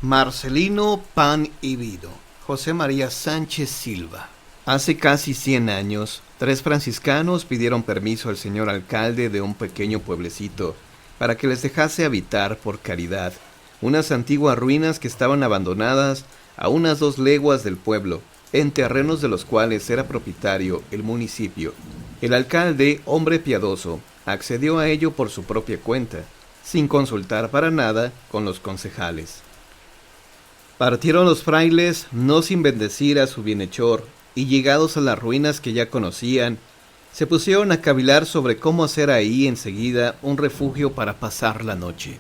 Marcelino Pan y Vido, José María Sánchez Silva. Hace casi 100 años, 3 franciscanos pidieron permiso al señor alcalde de un pequeño pueblecito para que les dejase habitar por caridad unas antiguas ruinas que estaban abandonadas a unas 2 leguas del pueblo, en terrenos de los cuales era propietario el municipio. El alcalde, hombre piadoso, accedió a ello por su propia cuenta, sin consultar para nada con los concejales. Partieron los frailes, no sin bendecir a su bienhechor, y llegados a las ruinas que ya conocían, se pusieron a cavilar sobre cómo hacer ahí enseguida un refugio para pasar la noche.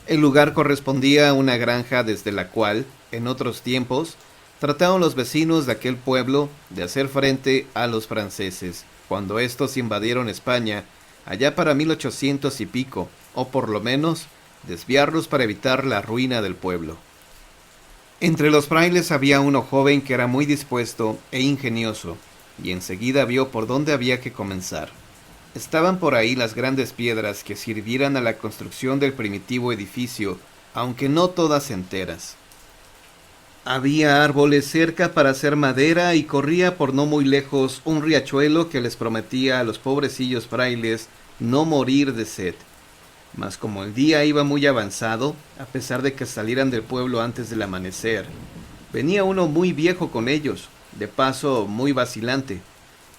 El lugar correspondía a una granja desde la cual, en otros tiempos, trataron los vecinos de aquel pueblo de hacer frente a los franceses, cuando éstos invadieron España, allá para 1800 y pico, o por lo menos, desviarlos para evitar la ruina del pueblo. Entre los frailes había uno joven que era muy dispuesto e ingenioso, y enseguida vio por dónde había que comenzar. Estaban por ahí las grandes piedras que sirvieran a la construcción del primitivo edificio, aunque no todas enteras. Había árboles cerca para hacer madera y corría por no muy lejos un riachuelo que les prometía a los pobrecillos frailes no morir de sed. Mas como el día iba muy avanzado, a pesar de que salieran del pueblo antes del amanecer, venía uno muy viejo con ellos, de paso muy vacilante.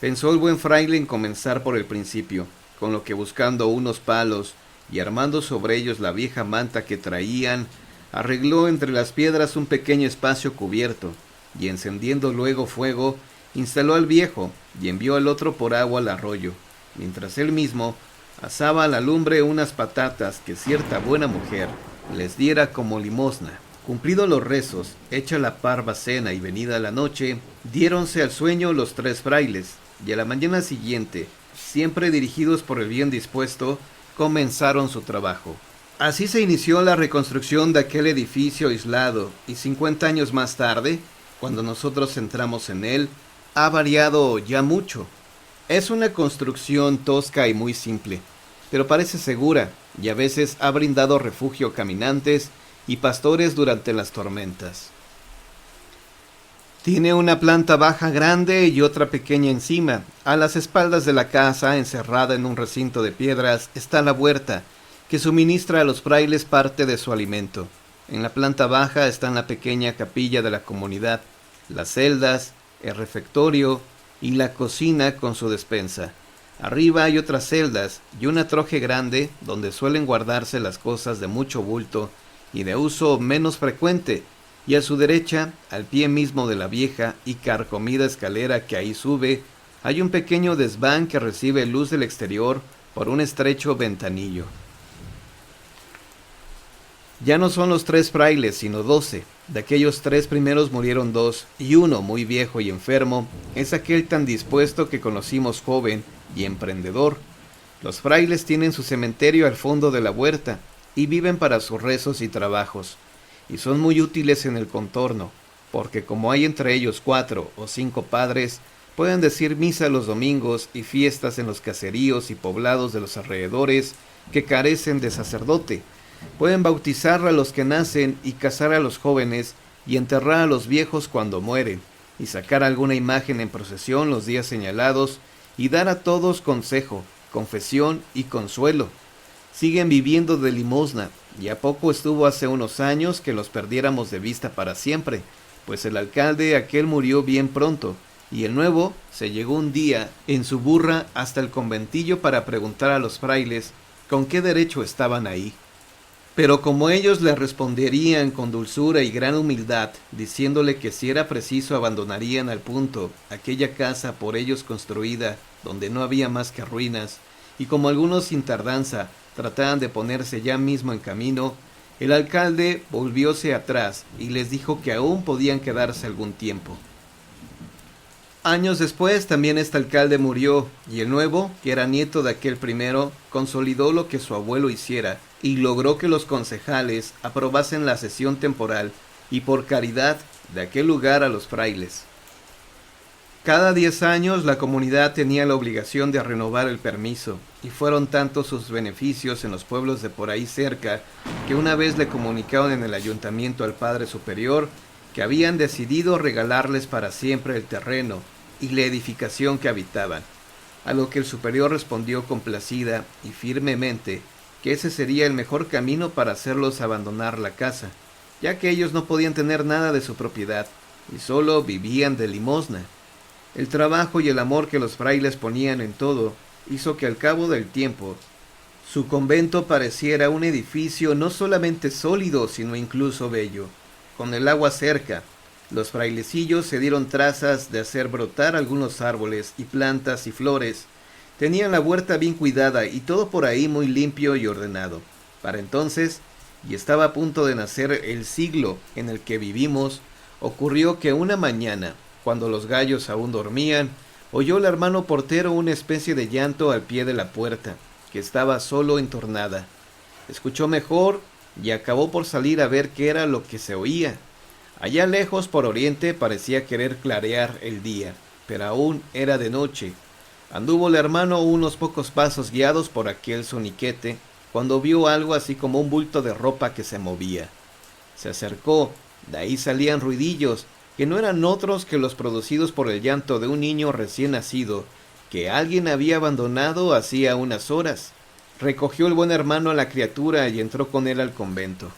Pensó el buen fraile en comenzar por el principio, con lo que buscando unos palos y armando sobre ellos la vieja manta que traían, arregló entre las piedras un pequeño espacio cubierto, y encendiendo luego fuego, instaló al viejo y envió al otro por agua al arroyo, mientras él mismo asaba a la lumbre unas patatas que cierta buena mujer les diera como limosna. Cumplidos los rezos, hecha la parva cena y venida la noche, diéronse al sueño los 3 frailes, y a la mañana siguiente, siempre dirigidos por el bien dispuesto, comenzaron su trabajo. Así se inició la reconstrucción de aquel edificio aislado, y 50 años más tarde, cuando nosotros entramos en él, ha variado ya mucho. Es una construcción tosca y muy simple, pero parece segura, y a veces ha brindado refugio a caminantes y pastores durante las tormentas. Tiene una planta baja grande y otra pequeña encima. A las espaldas de la casa, encerrada en un recinto de piedras, está la huerta, que suministra a los frailes parte de su alimento. En la planta baja está la pequeña capilla de la comunidad, las celdas, el refectorio y la cocina con su despensa. Arriba hay otras celdas y una troje grande donde suelen guardarse las cosas de mucho bulto y de uso menos frecuente, y a su derecha, al pie mismo de la vieja y carcomida escalera que ahí sube, hay un pequeño desván que recibe luz del exterior por un estrecho ventanillo. Ya no son los 3 frailes, sino 12. De aquellos 3 primeros murieron 2, y uno, muy viejo y enfermo, es aquel tan dispuesto que conocimos joven y emprendedor. Los frailes tienen su cementerio al fondo de la huerta, y viven para sus rezos y trabajos, y son muy útiles en el contorno, porque como hay entre ellos 4 o 5 padres, pueden decir misa los domingos y fiestas en los caseríos y poblados de los alrededores que carecen de sacerdote. Pueden bautizar a los que nacen y casar a los jóvenes y enterrar a los viejos cuando mueren, y sacar alguna imagen en procesión los días señalados, y dar a todos consejo, confesión y consuelo. Siguen viviendo de limosna, y a poco estuvo hace unos años que los perdiéramos de vista para siempre, pues el alcalde aquel murió bien pronto, y el nuevo se llegó un día en su burra hasta el conventillo para preguntar a los frailes con qué derecho estaban ahí. Pero como ellos le responderían con dulzura y gran humildad, diciéndole que si era preciso abandonarían al punto aquella casa por ellos construida, donde no había más que ruinas, y como algunos sin tardanza trataban de ponerse ya mismo en camino, el alcalde volvióse atrás y les dijo que aún podían quedarse algún tiempo. Años después también este alcalde murió, y el nuevo, que era nieto de aquel primero, consolidó lo que su abuelo hiciera, y logró que los concejales aprobasen la cesión temporal y por caridad de aquel lugar a los frailes. Cada 10 años la comunidad tenía la obligación de renovar el permiso, y fueron tantos sus beneficios en los pueblos de por ahí cerca que una vez le comunicaron en el ayuntamiento al Padre Superior que habían decidido regalarles para siempre el terreno y la edificación que habitaban, a lo que el superior respondió complacida y firmemente que ese sería el mejor camino para hacerlos abandonar la casa, ya que ellos no podían tener nada de su propiedad y solo vivían de limosna. El trabajo y el amor que los frailes ponían en todo hizo que al cabo del tiempo su convento pareciera un edificio no solamente sólido, sino incluso bello. Con el agua cerca, los frailecillos se dieron trazas de hacer brotar algunos árboles y plantas y flores. Tenían la huerta bien cuidada y todo por ahí muy limpio y ordenado. Para entonces, y estaba a punto de nacer el siglo en el que vivimos, ocurrió que una mañana, cuando los gallos aún dormían, oyó el hermano portero una especie de llanto al pie de la puerta, que estaba solo entornada. Escuchó mejor y acabó por salir a ver qué era lo que se oía. Allá lejos por oriente parecía querer clarear el día, pero aún era de noche. Anduvo el hermano unos pocos pasos guiados por aquel soniquete, cuando vio algo así como un bulto de ropa que se movía. Se acercó, de ahí salían ruidillos, que no eran otros que los producidos por el llanto de un niño recién nacido, que alguien había abandonado hacía unas horas. Recogió el buen hermano a la criatura y entró con él al convento.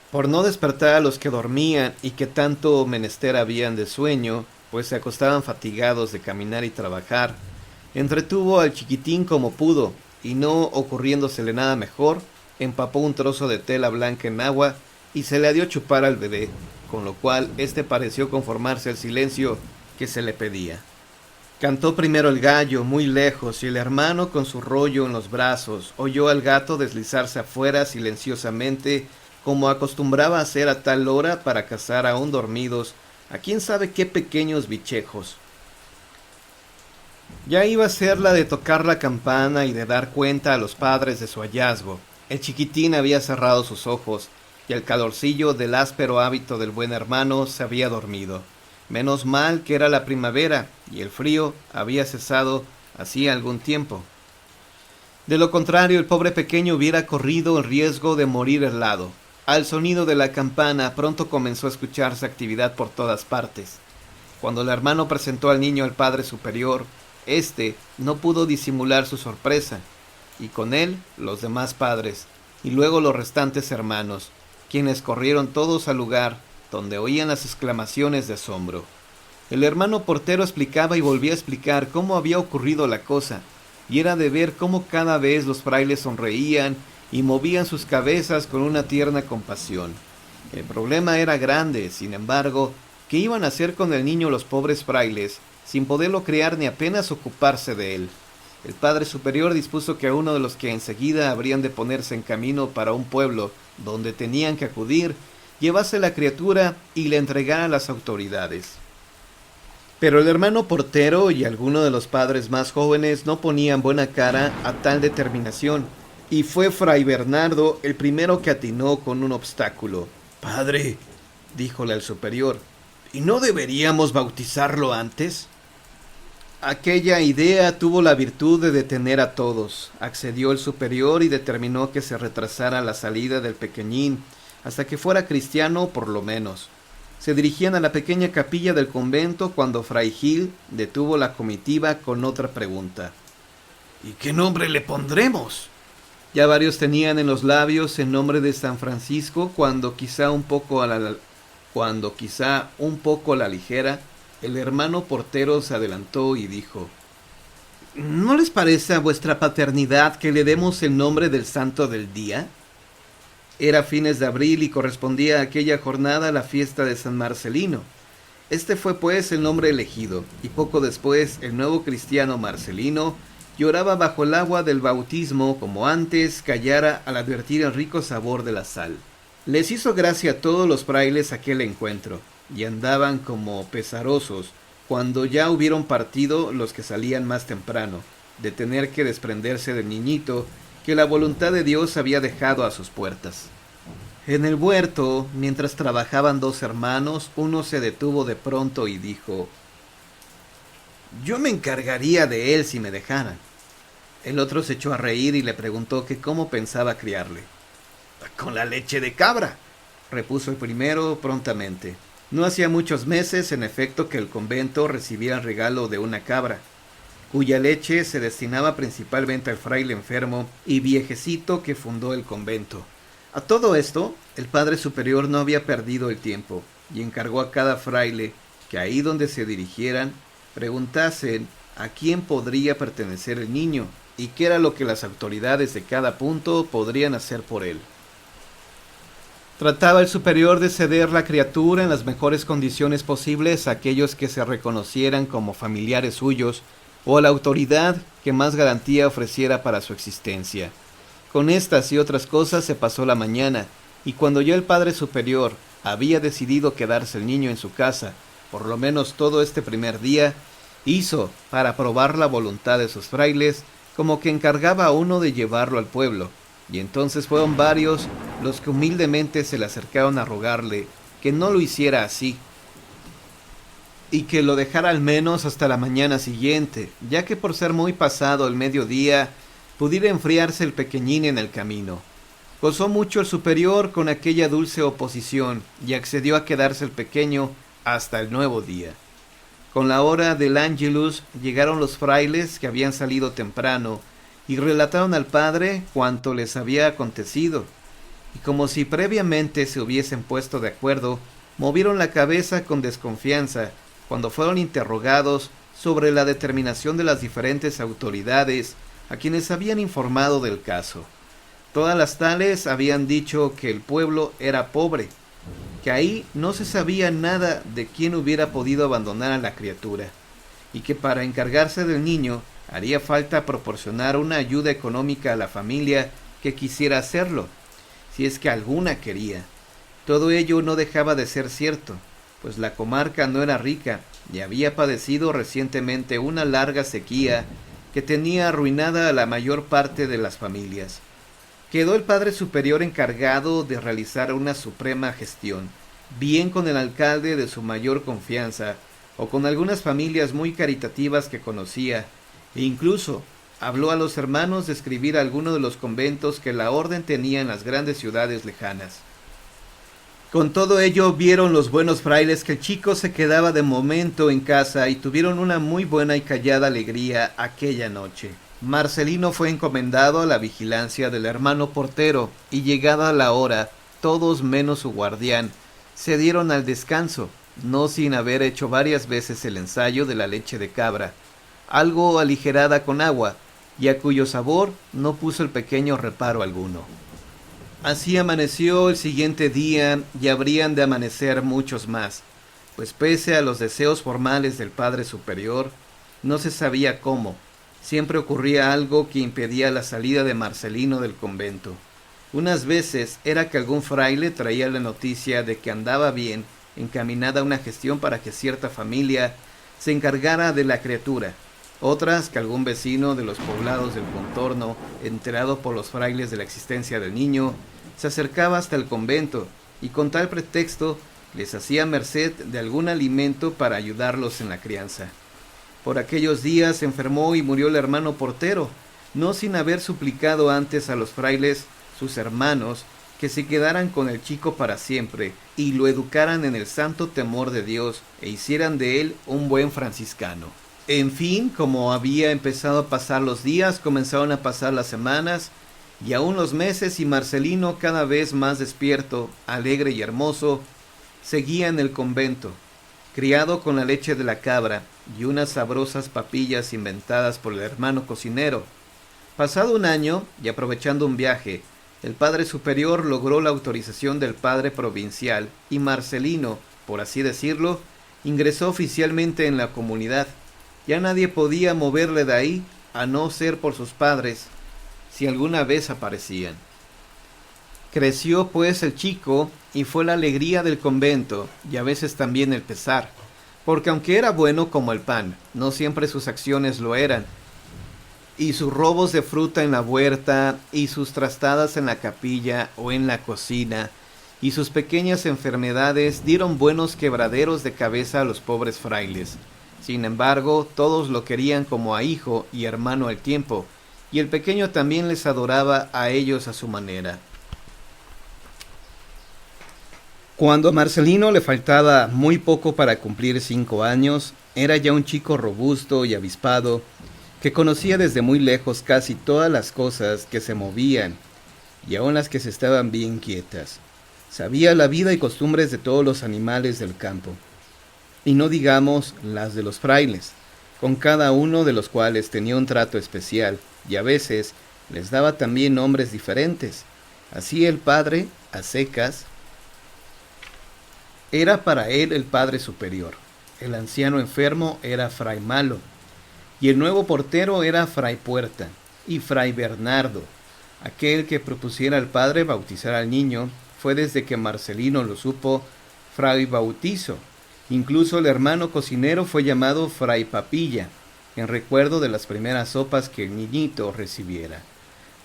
Por no despertar a los que dormían y que tanto menester habían de sueño, pues se acostaban fatigados de caminar y trabajar, entretuvo al chiquitín como pudo, y no ocurriéndosele nada mejor, empapó un trozo de tela blanca en agua y se le dio chupar al bebé, con lo cual éste pareció conformarse al silencio que se le pedía. Cantó primero el gallo muy lejos y el hermano con su rollo en los brazos oyó al gato deslizarse afuera silenciosamente como acostumbraba hacer a tal hora para cazar aún dormidos a quién sabe qué pequeños bichejos. Ya iba a ser la de tocar la campana y de dar cuenta a los padres de su hallazgo. El chiquitín había cerrado sus ojos y el calorcillo del áspero hábito del buen hermano se había dormido. Menos mal que era la primavera y el frío había cesado hacía algún tiempo. De lo contrario, el pobre pequeño hubiera corrido el riesgo de morir helado. Al sonido de la campana pronto comenzó a escucharse actividad por todas partes. Cuando el hermano presentó al niño al Padre Superior, éste no pudo disimular su sorpresa, y con él los demás padres, y luego los restantes hermanos, quienes corrieron todos al lugar donde oían las exclamaciones de asombro. El hermano portero explicaba y volvía a explicar cómo había ocurrido la cosa, y era de ver cómo cada vez los frailes sonreían y movían sus cabezas con una tierna compasión. El problema era grande, sin embargo, ¿qué iban a hacer con el niño los pobres frailes, sin poderlo criar ni apenas ocuparse de él? El Padre Superior dispuso que a uno de los que enseguida habrían de ponerse en camino para un pueblo donde tenían que acudir, llevase la criatura y la entregara a las autoridades. Pero el hermano portero y algunos de los padres más jóvenes no ponían buena cara a tal determinación, y fue Fray Bernardo el primero que atinó con un obstáculo. «Padre», díjole al superior, «¿y no deberíamos bautizarlo antes?» Aquella idea tuvo la virtud de detener a todos. Accedió el superior y determinó que se retrasara la salida del pequeñín hasta que fuera cristiano por lo menos. Se dirigían a la pequeña capilla del convento cuando Fray Gil detuvo la comitiva con otra pregunta. «¿Y qué nombre le pondremos?» Ya varios tenían en los labios el nombre de San Francisco cuando quizá un poco a la ligera. El hermano portero se adelantó y dijo: «¿No les parece a vuestra paternidad que le demos el nombre del santo del día?» Era fines de abril y correspondía a aquella jornada la fiesta de San Marcelino. Este fue pues el nombre elegido, y poco después el nuevo cristiano Marcelino lloraba bajo el agua del bautismo como antes callara al advertir el rico sabor de la sal. Les hizo gracia a todos los frailes aquel encuentro, y andaban como pesarosos cuando ya hubieron partido los que salían más temprano, de tener que desprenderse del niñito que la voluntad de Dios había dejado a sus puertas. En el huerto, mientras trabajaban dos hermanos, uno se detuvo de pronto y dijo: Yo me encargaría de él si me dejaran. El otro se echó a reír y le preguntó que cómo pensaba criarle. Con la leche de cabra, repuso el primero prontamente. No hacía muchos meses, en efecto, que el convento recibía el regalo de una cabra, cuya leche se destinaba principalmente al fraile enfermo y viejecito que fundó el convento. A todo esto, el padre superior no había perdido el tiempo y encargó a cada fraile que ahí donde se dirigieran preguntasen a quién podría pertenecer el niño y qué era lo que las autoridades de cada punto podrían hacer por él. Trataba el superior de ceder la criatura en las mejores condiciones posibles a aquellos que se reconocieran como familiares suyos o a la autoridad que más garantía ofreciera para su existencia. Con estas y otras cosas se pasó la mañana, y cuando ya el padre superior había decidido quedarse el niño en su casa, por lo menos todo este primer día, hizo, para probar la voluntad de sus frailes, como que encargaba a uno de llevarlo al pueblo, y entonces fueron varios los que humildemente se le acercaron a rogarle que no lo hiciera así, y que lo dejara al menos hasta la mañana siguiente, ya que por ser muy pasado el mediodía, pudiera enfriarse el pequeñín en el camino. Gozó mucho el superior con aquella dulce oposición, y accedió a quedarse el pequeño hasta el nuevo día. Con la hora del Ángelus llegaron los frailes que habían salido temprano, y relataron al padre cuanto les había acontecido, y como si previamente se hubiesen puesto de acuerdo, movieron la cabeza con desconfianza cuando fueron interrogados sobre la determinación de las diferentes autoridades a quienes habían informado del caso. Todas las tales habían dicho que el pueblo era pobre, que ahí no se sabía nada de quién hubiera podido abandonar a la criatura, y que para encargarse del niño haría falta proporcionar una ayuda económica a la familia que quisiera hacerlo, si es que alguna quería. Todo ello no dejaba de ser cierto, pues la comarca no era rica y había padecido recientemente una larga sequía que tenía arruinada a la mayor parte de las familias. Quedó el padre superior encargado de realizar una suprema gestión, bien con el alcalde de su mayor confianza, o con algunas familias muy caritativas que conocía, e incluso habló a los hermanos de escribir a alguno de los conventos que la orden tenía en las grandes ciudades lejanas. Con todo ello vieron los buenos frailes que el chico se quedaba de momento en casa y tuvieron una muy buena y callada alegría aquella noche. Marcelino fue encomendado a la vigilancia del hermano portero y llegada la hora, todos menos su guardián se dieron al descanso, no sin haber hecho varias veces el ensayo de la leche de cabra, algo aligerada con agua, y a cuyo sabor no puso el pequeño reparo alguno. Así amaneció el siguiente día y habrían de amanecer muchos más, pues pese a los deseos formales del padre superior, no se sabía cómo, siempre ocurría algo que impedía la salida de Marcelino del convento. Unas veces era que algún fraile traía la noticia de que andaba bien encaminada una gestión para que cierta familia se encargara de la criatura, otras que algún vecino de los poblados del contorno, enterado por los frailes de la existencia del niño, se acercaba hasta el convento y con tal pretexto les hacía merced de algún alimento para ayudarlos en la crianza. Por aquellos días se enfermó y murió el hermano portero, no sin haber suplicado antes a los frailes, sus hermanos, que se quedaran con el chico para siempre y lo educaran en el santo temor de Dios e hicieran de él un buen franciscano. En fin, como había empezado a pasar los días, comenzaron a pasar las semanas y aún los meses, y Marcelino, cada vez más despierto, alegre y hermoso, seguía en el convento, criado con la leche de la cabra y unas sabrosas papillas inventadas por el hermano cocinero. Pasado un año, y aprovechando un viaje, el padre superior logró la autorización del padre provincial y Marcelino, por así decirlo, ingresó oficialmente en la comunidad. Ya nadie podía moverle de ahí, a no ser por sus padres, si alguna vez aparecían. Creció pues el chico, y fue la alegría del convento, y a veces también el pesar, porque aunque era bueno como el pan, no siempre sus acciones lo eran, y sus robos de fruta en la huerta, y sus trastadas en la capilla o en la cocina, y sus pequeñas enfermedades dieron buenos quebraderos de cabeza a los pobres frailes, Sin embargo, todos lo querían como a hijo y hermano al tiempo, y el pequeño también les adoraba a ellos a su manera. Cuando a Marcelino le faltaba muy poco para cumplir 5 años, era ya un chico robusto y avispado, que conocía desde muy lejos casi todas las cosas que se movían, y aun las que se estaban bien quietas. Sabía la vida y costumbres de todos los animales del campo, y no digamos las de los frailes, con cada uno de los cuales tenía un trato especial, y a veces les daba también nombres diferentes. Así el padre, a secas, era para él el padre superior, el anciano enfermo era fray Malo, y el nuevo portero era fray Puerta, y fray Bernardo. Aquel que propusiera al padre bautizar al niño fue, desde que Marcelino lo supo, fray Bautizo. Incluso el hermano cocinero fue llamado fray Papilla, en recuerdo de las primeras sopas que el niñito recibiera.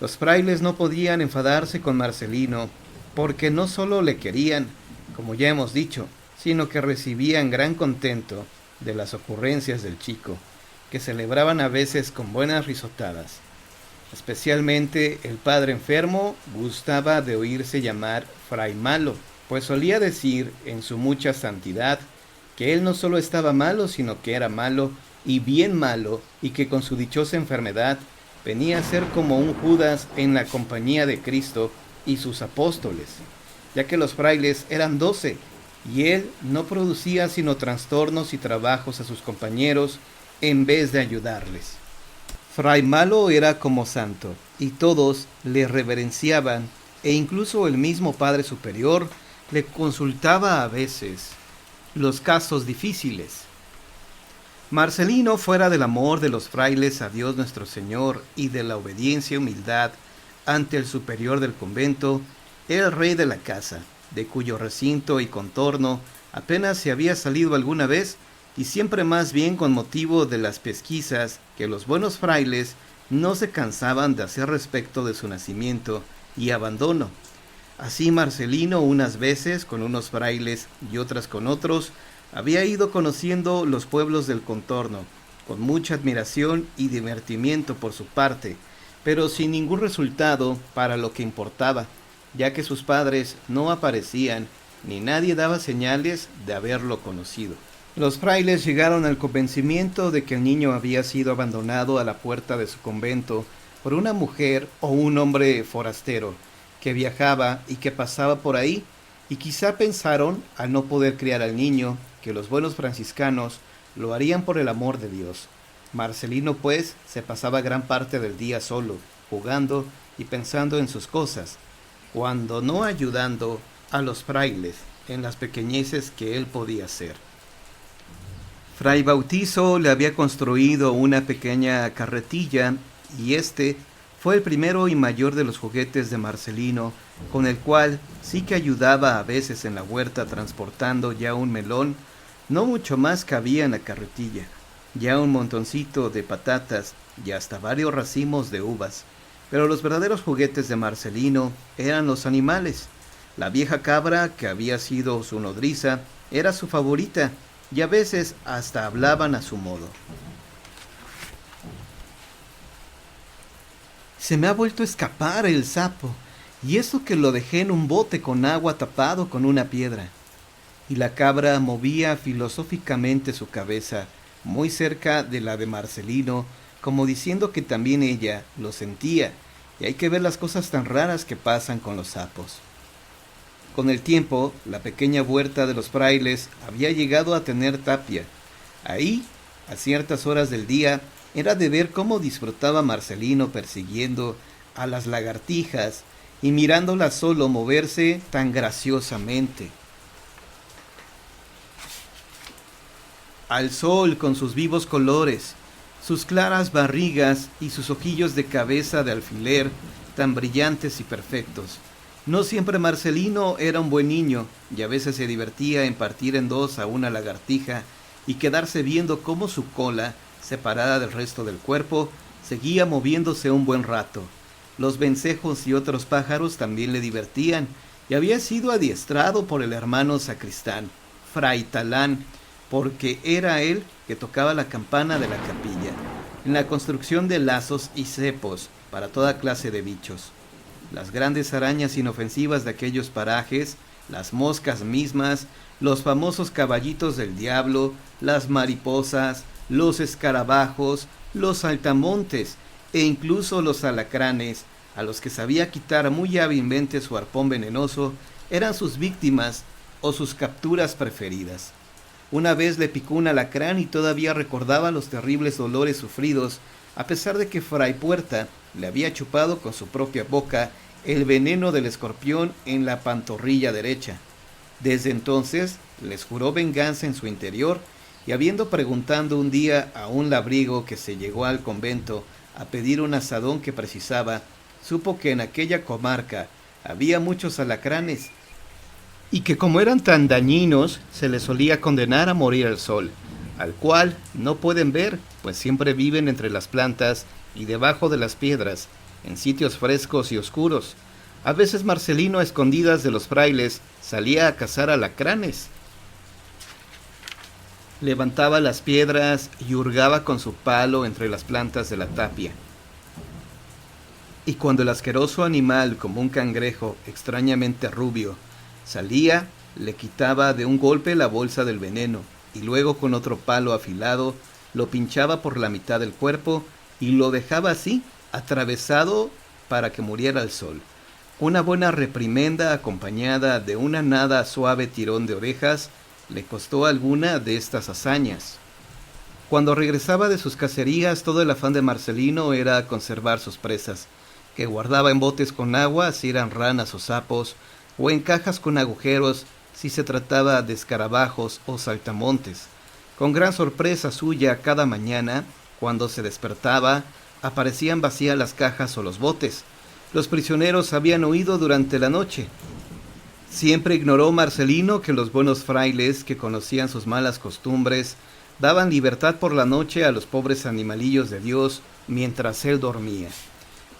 Los frailes no podían enfadarse con Marcelino, porque no solo le querían, como ya hemos dicho, sino que recibían gran contento de las ocurrencias del chico, que celebraban a veces con buenas risotadas. Especialmente el padre enfermo gustaba de oírse llamar fray Malo, pues solía decir en su mucha santidad que él no solo estaba malo, sino que era malo y bien malo, y que con su dichosa enfermedad venía a ser como un Judas en la compañía de Cristo y sus apóstoles, ya que los frailes eran 12, y él no producía sino trastornos y trabajos a sus compañeros en vez de ayudarles. Fray Malo era como santo, y todos le reverenciaban, e incluso el mismo Padre Superior le consultaba a veces los casos difíciles. Marcelino, fuera del amor de los frailes a Dios nuestro Señor y de la obediencia y humildad ante el superior del convento, era el rey de la casa, de cuyo recinto y contorno apenas se había salido alguna vez, y siempre más bien con motivo de las pesquisas que los buenos frailes no se cansaban de hacer respecto de su nacimiento y abandono. Así Marcelino, unas veces con unos frailes y otras con otros, había ido conociendo los pueblos del contorno, con mucha admiración y divertimiento por su parte, pero sin ningún resultado para lo que importaba, ya que sus padres no aparecían, ni nadie daba señales de haberlo conocido. Los frailes llegaron al convencimiento de que el niño había sido abandonado a la puerta de su convento por una mujer o un hombre forastero, que viajaba y que pasaba por ahí, y quizá pensaron, al no poder criar al niño, que los buenos franciscanos lo harían por el amor de Dios. Marcelino, pues, se pasaba gran parte del día solo, jugando y pensando en sus cosas, cuando no ayudando a los frailes en las pequeñeces que él podía hacer. Fray Bautizo le había construido una pequeña carretilla, y este fue el primero y mayor de los juguetes de Marcelino, con el cual sí que ayudaba a veces en la huerta transportando ya un melón. No mucho más cabía en la carretilla, ya un montoncito de patatas y hasta varios racimos de uvas. Pero los verdaderos juguetes de Marcelino eran los animales. La vieja cabra, que había sido su nodriza, era su favorita, y a veces hasta hablaban a su modo. Se me ha vuelto a escapar el sapo, y eso que lo dejé en un bote con agua tapado con una piedra. Y la cabra movía filosóficamente su cabeza, muy cerca de la de Marcelino, como diciendo que también ella lo sentía, y hay que ver las cosas tan raras que pasan con los sapos. Con el tiempo, la pequeña huerta de los frailes había llegado a tener tapia. Ahí, a ciertas horas del día, era de ver cómo disfrutaba Marcelino persiguiendo a las lagartijas y mirándolas solo moverse tan graciosamente. Al sol con sus vivos colores, sus claras barrigas y sus ojillos de cabeza de alfiler tan brillantes y perfectos. No siempre Marcelino era un buen niño, y a veces se divertía en partir en dos a una lagartija y quedarse viendo cómo su cola, separada del resto del cuerpo, seguía moviéndose un buen rato. Los vencejos y otros pájaros también le divertían, y había sido adiestrado por el hermano sacristán, fray Talán, porque era él que tocaba la campana de la capilla, en la construcción de lazos y cepos para toda clase de bichos. Las grandes arañas inofensivas de aquellos parajes, las moscas mismas, los famosos caballitos del diablo, las mariposas, los escarabajos, los saltamontes e incluso los alacranes, a los que sabía quitar muy hábilmente su arpón venenoso, eran sus víctimas o sus capturas preferidas. Una vez le picó un alacrán y todavía recordaba los terribles dolores sufridos, a pesar de que Fray Puerta le había chupado con su propia boca el veneno del escorpión en la pantorrilla derecha. Desde entonces les juró venganza en su interior, y habiendo preguntado un día a un labriego que se llegó al convento a pedir un asadón que precisaba, supo que en aquella comarca había muchos alacranes, y que como eran tan dañinos, se les solía condenar a morir al sol, al cual no pueden ver, pues siempre viven entre las plantas y debajo de las piedras, en sitios frescos y oscuros. A veces Marcelino, a escondidas de los frailes, salía a cazar alacranes. Levantaba las piedras y hurgaba con su palo entre las plantas de la tapia. Y cuando el asqueroso animal, como un cangrejo extrañamente rubio, salía, le quitaba de un golpe la bolsa del veneno, y luego con otro palo afilado lo pinchaba por la mitad del cuerpo y lo dejaba así, atravesado, para que muriera al sol. Una buena reprimenda acompañada de una nada suave tirón de orejas le costó alguna de estas hazañas. Cuando regresaba de sus cacerías, todo el afán de Marcelino era conservar sus presas, que guardaba en botes con agua si eran ranas o sapos, o en cajas con agujeros si se trataba de escarabajos o saltamontes. Con gran sorpresa suya, cada mañana, cuando se despertaba, aparecían vacías las cajas o los botes. Los prisioneros habían huido durante la noche. Siempre ignoró Marcelino que los buenos frailes, que conocían sus malas costumbres, daban libertad por la noche a los pobres animalillos de Dios mientras él dormía.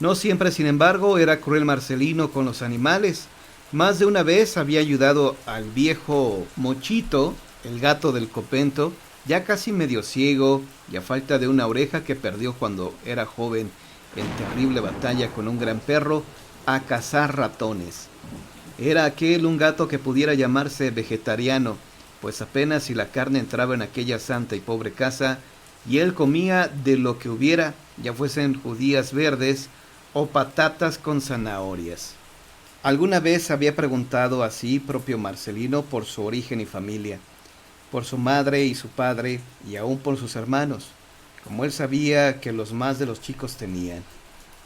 No siempre, sin embargo, era cruel Marcelino con los animales. Más de una vez había ayudado al viejo Mochito, el gato del convento, ya casi medio ciego y a falta de una oreja que perdió cuando era joven en terrible batalla con un gran perro, a cazar ratones. Era aquel un gato que pudiera llamarse vegetariano, pues apenas si la carne entraba en aquella santa y pobre casa, y él comía de lo que hubiera, ya fuesen judías verdes o patatas con zanahorias. Alguna vez había preguntado así propio Marcelino por su origen y familia, por su madre y su padre, y aún por sus hermanos, como él sabía que los más de los chicos tenían.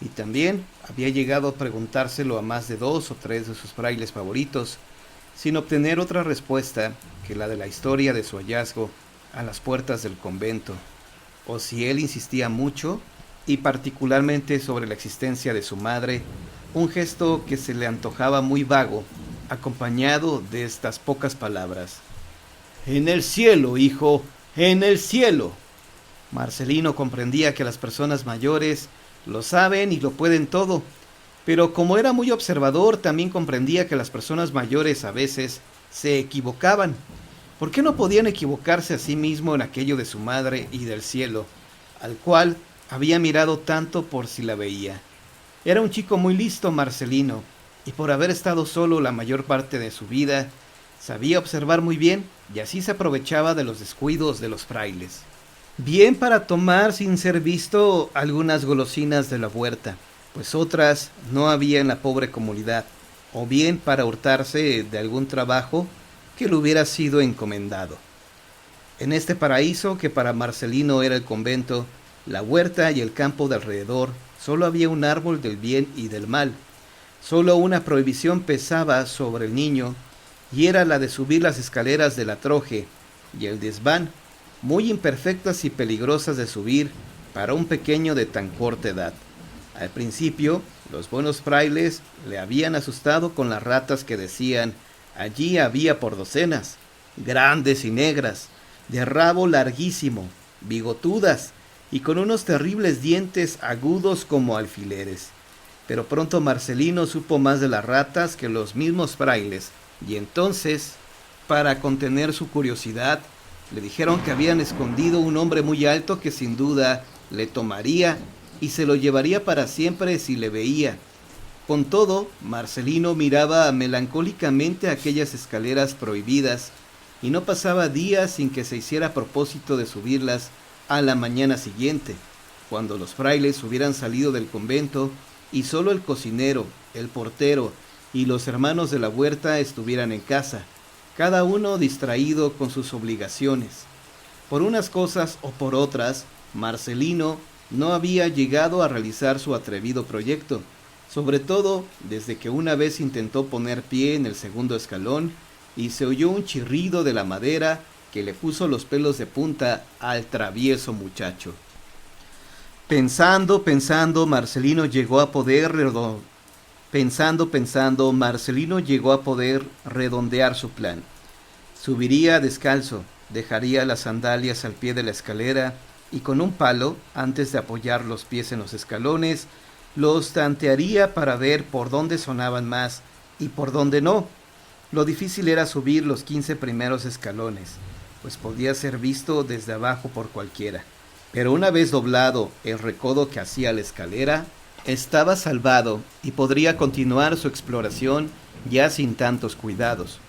Y también había llegado a preguntárselo a más de 2 o 3 de sus frailes favoritos, sin obtener otra respuesta que la de la historia de su hallazgo a las puertas del convento, o si él insistía mucho, y particularmente sobre la existencia de su madre, un gesto que se le antojaba muy vago, acompañado de estas pocas palabras: «En el cielo, hijo, en el cielo». Marcelino comprendía que las personas mayores lo saben y lo pueden todo, pero como era muy observador, también comprendía que las personas mayores a veces se equivocaban. ¿Por qué no podían equivocarse a sí mismo en aquello de su madre y del cielo, al cual había mirado tanto por si la veía? Era un chico muy listo, Marcelino, y por haber estado solo la mayor parte de su vida, sabía observar muy bien y así se aprovechaba de los descuidos de los frailes. Bien para tomar sin ser visto algunas golosinas de la huerta, pues otras no había en la pobre comunidad, o bien para hurtarse de algún trabajo que le hubiera sido encomendado. En este paraíso, que para Marcelino era el convento, la huerta y el campo de alrededor, solo había un árbol del bien y del mal. Solo una prohibición pesaba sobre el niño, y era la de subir las escaleras de la troje y el desván, muy imperfectas y peligrosas de subir para un pequeño de tan corta edad. Al principio, los buenos frailes le habían asustado con las ratas que decían allí había por docenas, grandes y negras, de rabo larguísimo, bigotudas y con unos terribles dientes agudos como alfileres. Pero pronto Marcelino supo más de las ratas que los mismos frailes, y entonces, para contener su curiosidad, Le dijeron que habían escondido un hombre muy alto que sin duda le tomaría y se lo llevaría para siempre si le veía. Con todo, Marcelino miraba melancólicamente aquellas escaleras prohibidas y no pasaba días sin que se hiciera propósito de subirlas a la mañana siguiente, cuando los frailes hubieran salido del convento y solo el cocinero, el portero y los hermanos de la huerta estuvieran en casa, cada uno distraído con sus obligaciones. Por unas cosas o por otras, Marcelino no había llegado a realizar su atrevido proyecto, sobre todo desde que una vez intentó poner pie en el segundo escalón y se oyó un chirrido de la madera que le puso los pelos de punta al travieso muchacho. Pensando, Marcelino llegó a poder redondear su plan. Subiría descalzo, dejaría las sandalias al pie de la escalera y con un palo, antes de apoyar los pies en los escalones, los tantearía para ver por dónde sonaban más y por dónde no. Lo difícil era subir los 15 primeros escalones, pues podía ser visto desde abajo por cualquiera. Pero una vez doblado el recodo que hacía la escalera, estaba salvado y podría continuar su exploración ya sin tantos cuidados.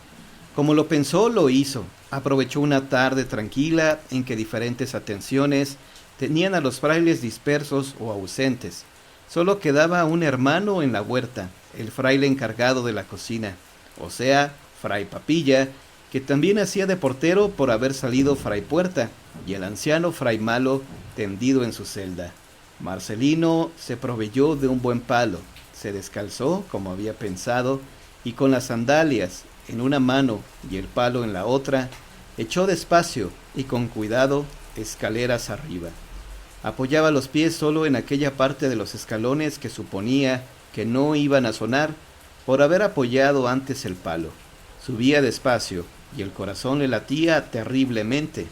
Como lo pensó, lo hizo. Aprovechó una tarde tranquila en que diferentes atenciones tenían a los frailes dispersos o ausentes. Solo quedaba un hermano en la huerta, el fraile encargado de la cocina, o sea, Fray Papilla, que también hacía de portero por haber salido Fray Puerta, y el anciano Fray Malo tendido en su celda. Marcelino se proveyó de un buen palo, se descalzó como había pensado, y con las sandalias en una mano y el palo en la otra, echó despacio y con cuidado escaleras arriba. Apoyaba los pies solo en aquella parte de los escalones que suponía que no iban a sonar por haber apoyado antes el palo. Subía despacio y el corazón le latía terriblemente.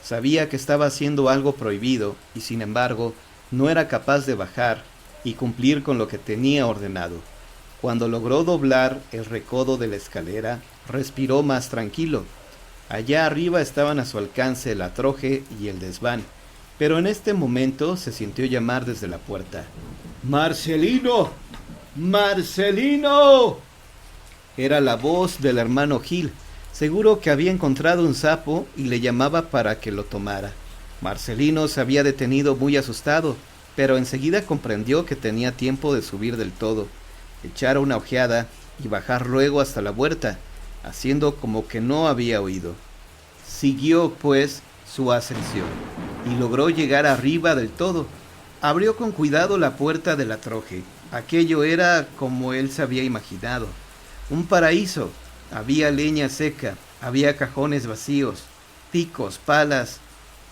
Sabía que estaba haciendo algo prohibido y sin embargo no era capaz de bajar y cumplir con lo que tenía ordenado. Cuando logró doblar el recodo de la escalera, respiró más tranquilo. Allá arriba estaban a su alcance la troje y el desván, pero en este momento se sintió llamar desde la puerta. ¡Marcelino! ¡Marcelino! Era la voz del hermano Gil. Seguro que había encontrado un sapo y le llamaba para que lo tomara. Marcelino se había detenido muy asustado, pero enseguida comprendió que tenía tiempo de subir del todo, echar una ojeada y bajar luego hasta la huerta, haciendo como que no había oído. Siguió, pues, su ascensión y logró llegar arriba del todo. Abrió con cuidado la puerta de la troje. Aquello era como él se había imaginado. Un paraíso. Había leña seca, había cajones vacíos, picos, palas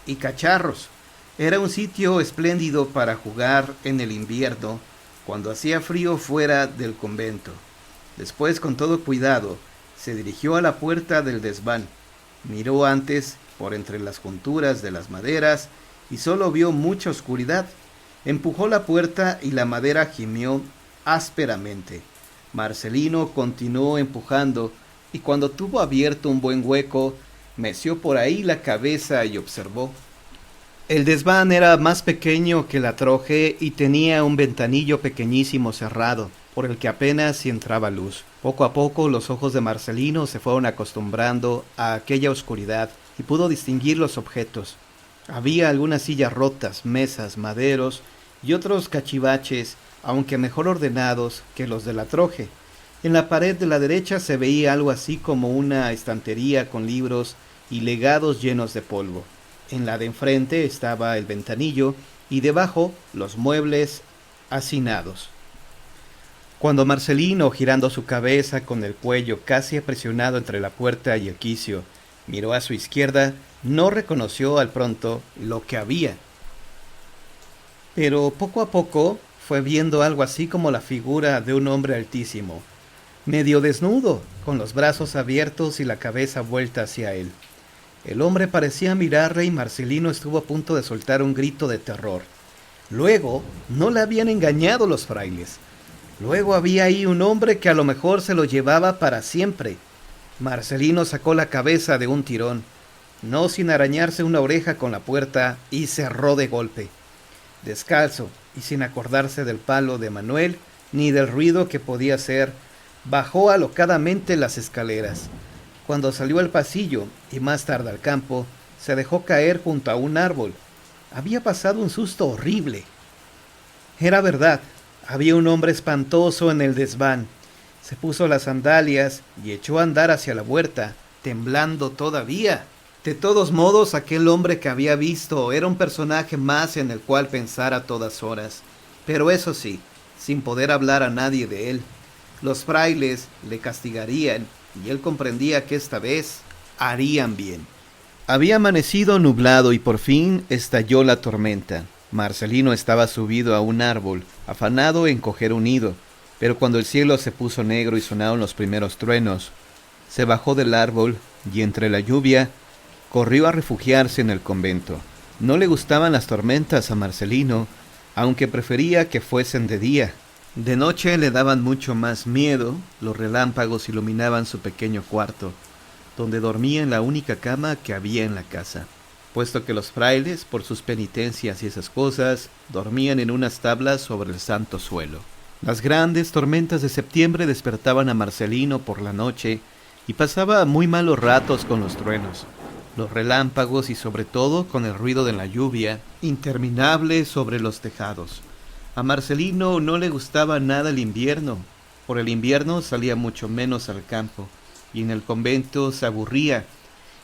y cacharros. Era un sitio espléndido para jugar en el invierno, cuando hacía frío fuera del convento. Después, con todo cuidado, se dirigió a la puerta del desván. Miró antes por entre las junturas de las maderas y solo vio mucha oscuridad. Empujó la puerta y la madera gimió ásperamente. Marcelino continuó empujando y cuando tuvo abierto un buen hueco, meció por ahí la cabeza y observó. El desván era más pequeño que la troje y tenía un ventanillo pequeñísimo cerrado, por el que apenas si entraba luz. Poco a poco los ojos de Marcelino se fueron acostumbrando a aquella oscuridad y pudo distinguir los objetos. Había algunas sillas rotas, mesas, maderos y otros cachivaches, aunque mejor ordenados que los de la troje. En la pared de la derecha se veía algo así como una estantería con libros y legados llenos de polvo. En la de enfrente estaba el ventanillo y debajo los muebles hacinados. Cuando Marcelino, girando su cabeza con el cuello casi aprisionado entre la puerta y el quicio, miró a su izquierda, no reconoció al pronto lo que había. Pero poco a poco fue viendo algo así como la figura de un hombre altísimo, medio desnudo, con los brazos abiertos y la cabeza vuelta hacia él. El hombre parecía mirarle y Marcelino estuvo a punto de soltar un grito de terror. Luego, no le habían engañado los frailes. Luego había ahí un hombre que a lo mejor se lo llevaba para siempre. Marcelino sacó la cabeza de un tirón. no sin arañarse una oreja con la puerta, y cerró de golpe. Descalzo y sin acordarse del palo de Manuel ni del ruido que podía hacer, bajó alocadamente las escaleras. Cuando salió al pasillo y más tarde al campo, se dejó caer junto a un árbol. Había pasado un susto horrible. Era verdad, había un hombre espantoso en el desván. Se puso las sandalias y echó a andar hacia la huerta, temblando todavía. De todos modos, aquel hombre que había visto era un personaje más en el cual pensar a todas horas. Pero eso sí, sin poder hablar a nadie de él. Los frailes le castigarían y él comprendía que esta vez harían bien. Había amanecido nublado y por fin estalló la tormenta. Marcelino estaba subido a un árbol, afanado en coger un nido, pero cuando el cielo se puso negro y sonaron los primeros truenos, se bajó del árbol y entre la lluvia corrió a refugiarse en el convento. No le gustaban las tormentas a Marcelino, aunque prefería que fuesen de día. De noche le daban mucho más miedo. Los relámpagos iluminaban su pequeño cuarto, donde dormía en la única cama que había en la casa, puesto que los frailes, por sus penitencias y esas cosas, dormían en unas tablas sobre el santo suelo. Las grandes tormentas de septiembre despertaban a Marcelino por la noche y pasaba muy malos ratos con los truenos, los relámpagos y sobre todo con el ruido de la lluvia interminable sobre los tejados. A Marcelino no le gustaba nada el invierno. Por el invierno salía mucho menos al campo y en el convento se aburría,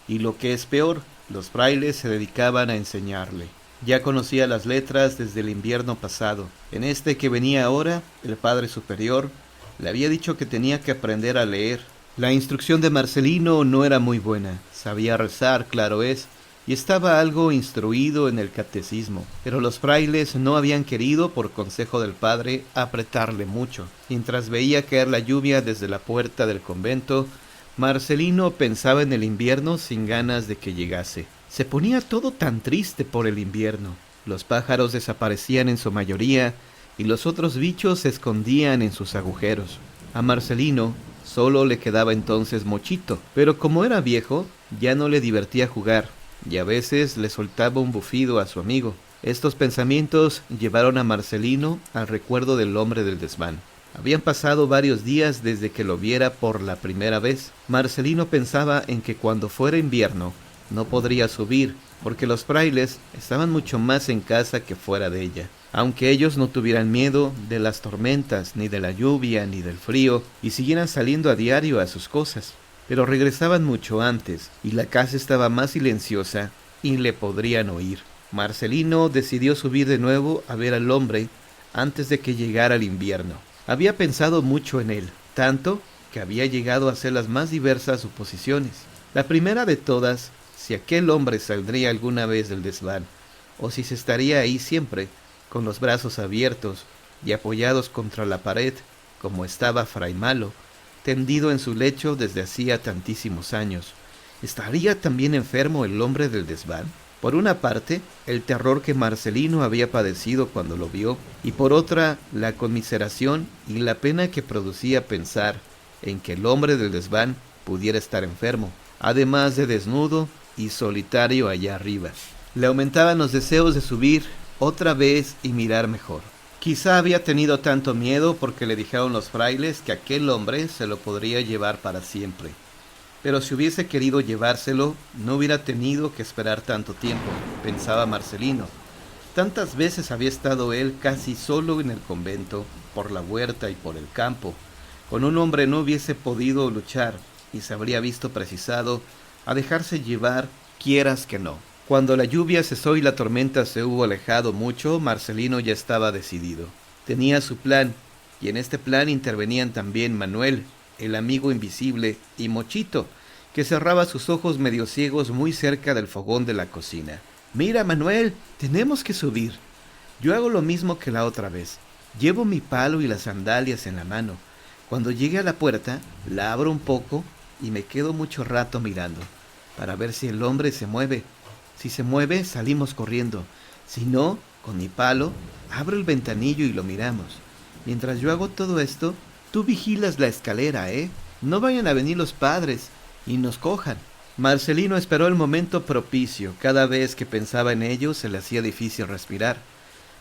y lo que es peor, los frailes se dedicaban a enseñarle. Ya conocía las letras desde el invierno pasado. En este que venía ahora, el padre superior le había dicho que tenía que aprender a leer. La instrucción de Marcelino no era muy buena. Sabía rezar, claro es, y estaba algo instruido en el catecismo, pero los frailes no habían querido, por consejo del padre, apretarle mucho. Mientras veía caer la lluvia desde la puerta del convento, Marcelino pensaba en el invierno sin ganas de que llegase. Se ponía todo tan triste por el invierno. Los pájaros desaparecían en su mayoría y los otros bichos se escondían en sus agujeros. A Marcelino solo le quedaba entonces Mochito, pero como era viejo, ya no le divertía jugar y a veces le soltaba un bufido a su amigo. Estos pensamientos llevaron a Marcelino al recuerdo del hombre del desván. Habían pasado varios días desde que lo viera por la primera vez. Marcelino pensaba en que cuando fuera invierno no podría subir, porque los frailes estaban mucho más en casa que fuera de ella. Aunque ellos no tuvieran miedo de las tormentas, ni de la lluvia, ni del frío, y siguieran saliendo a diario a sus cosas. Pero regresaban mucho antes, y la casa estaba más silenciosa, y le podrían oír. Marcelino decidió subir de nuevo a ver al hombre antes de que llegara el invierno. Había pensado mucho en él, tanto que había llegado a hacer las más diversas suposiciones. La primera de todas, si aquel hombre saldría alguna vez del desván, o si se estaría ahí siempre, con los brazos abiertos y apoyados contra la pared, como estaba Fray Malo, tendido en su lecho desde hacía tantísimos años. ¿Estaría también enfermo el hombre del desván? Por una parte, el terror que Marcelino había padecido cuando lo vio, y por otra, la conmiseración y la pena que producía pensar en que el hombre del desván pudiera estar enfermo, además de desnudo y solitario allá arriba. Le aumentaban los deseos de subir otra vez y mirar mejor. Quizá había tenido tanto miedo porque le dijeron los frailes que aquel hombre se lo podría llevar para siempre. Pero si hubiese querido llevárselo, no hubiera tenido que esperar tanto tiempo, pensaba Marcelino. Tantas veces había estado él casi solo en el convento, por la huerta y por el campo. Con un hombre no hubiese podido luchar y se habría visto precisado a dejarse llevar, quieras que no. Cuando la lluvia cesó y la tormenta se hubo alejado mucho, Marcelino ya estaba decidido. Tenía su plan, y en este plan intervenían también Manuel, el amigo invisible, y Mochito, que cerraba sus ojos medio ciegos muy cerca del fogón de la cocina. «Mira, Manuel, tenemos que subir. Yo hago lo mismo que la otra vez. Llevo mi palo y las sandalias en la mano. Cuando llegue a la puerta, la abro un poco y me quedo mucho rato mirando, para ver si el hombre se mueve. Si se mueve, salimos corriendo. Si no, con mi palo, abro el ventanillo y lo miramos. Mientras yo hago todo esto, tú vigilas la escalera, ¿eh? No vayan a venir los padres y nos cojan. Marcelino esperó el momento propicio. Cada vez que pensaba en ello se le hacía difícil respirar.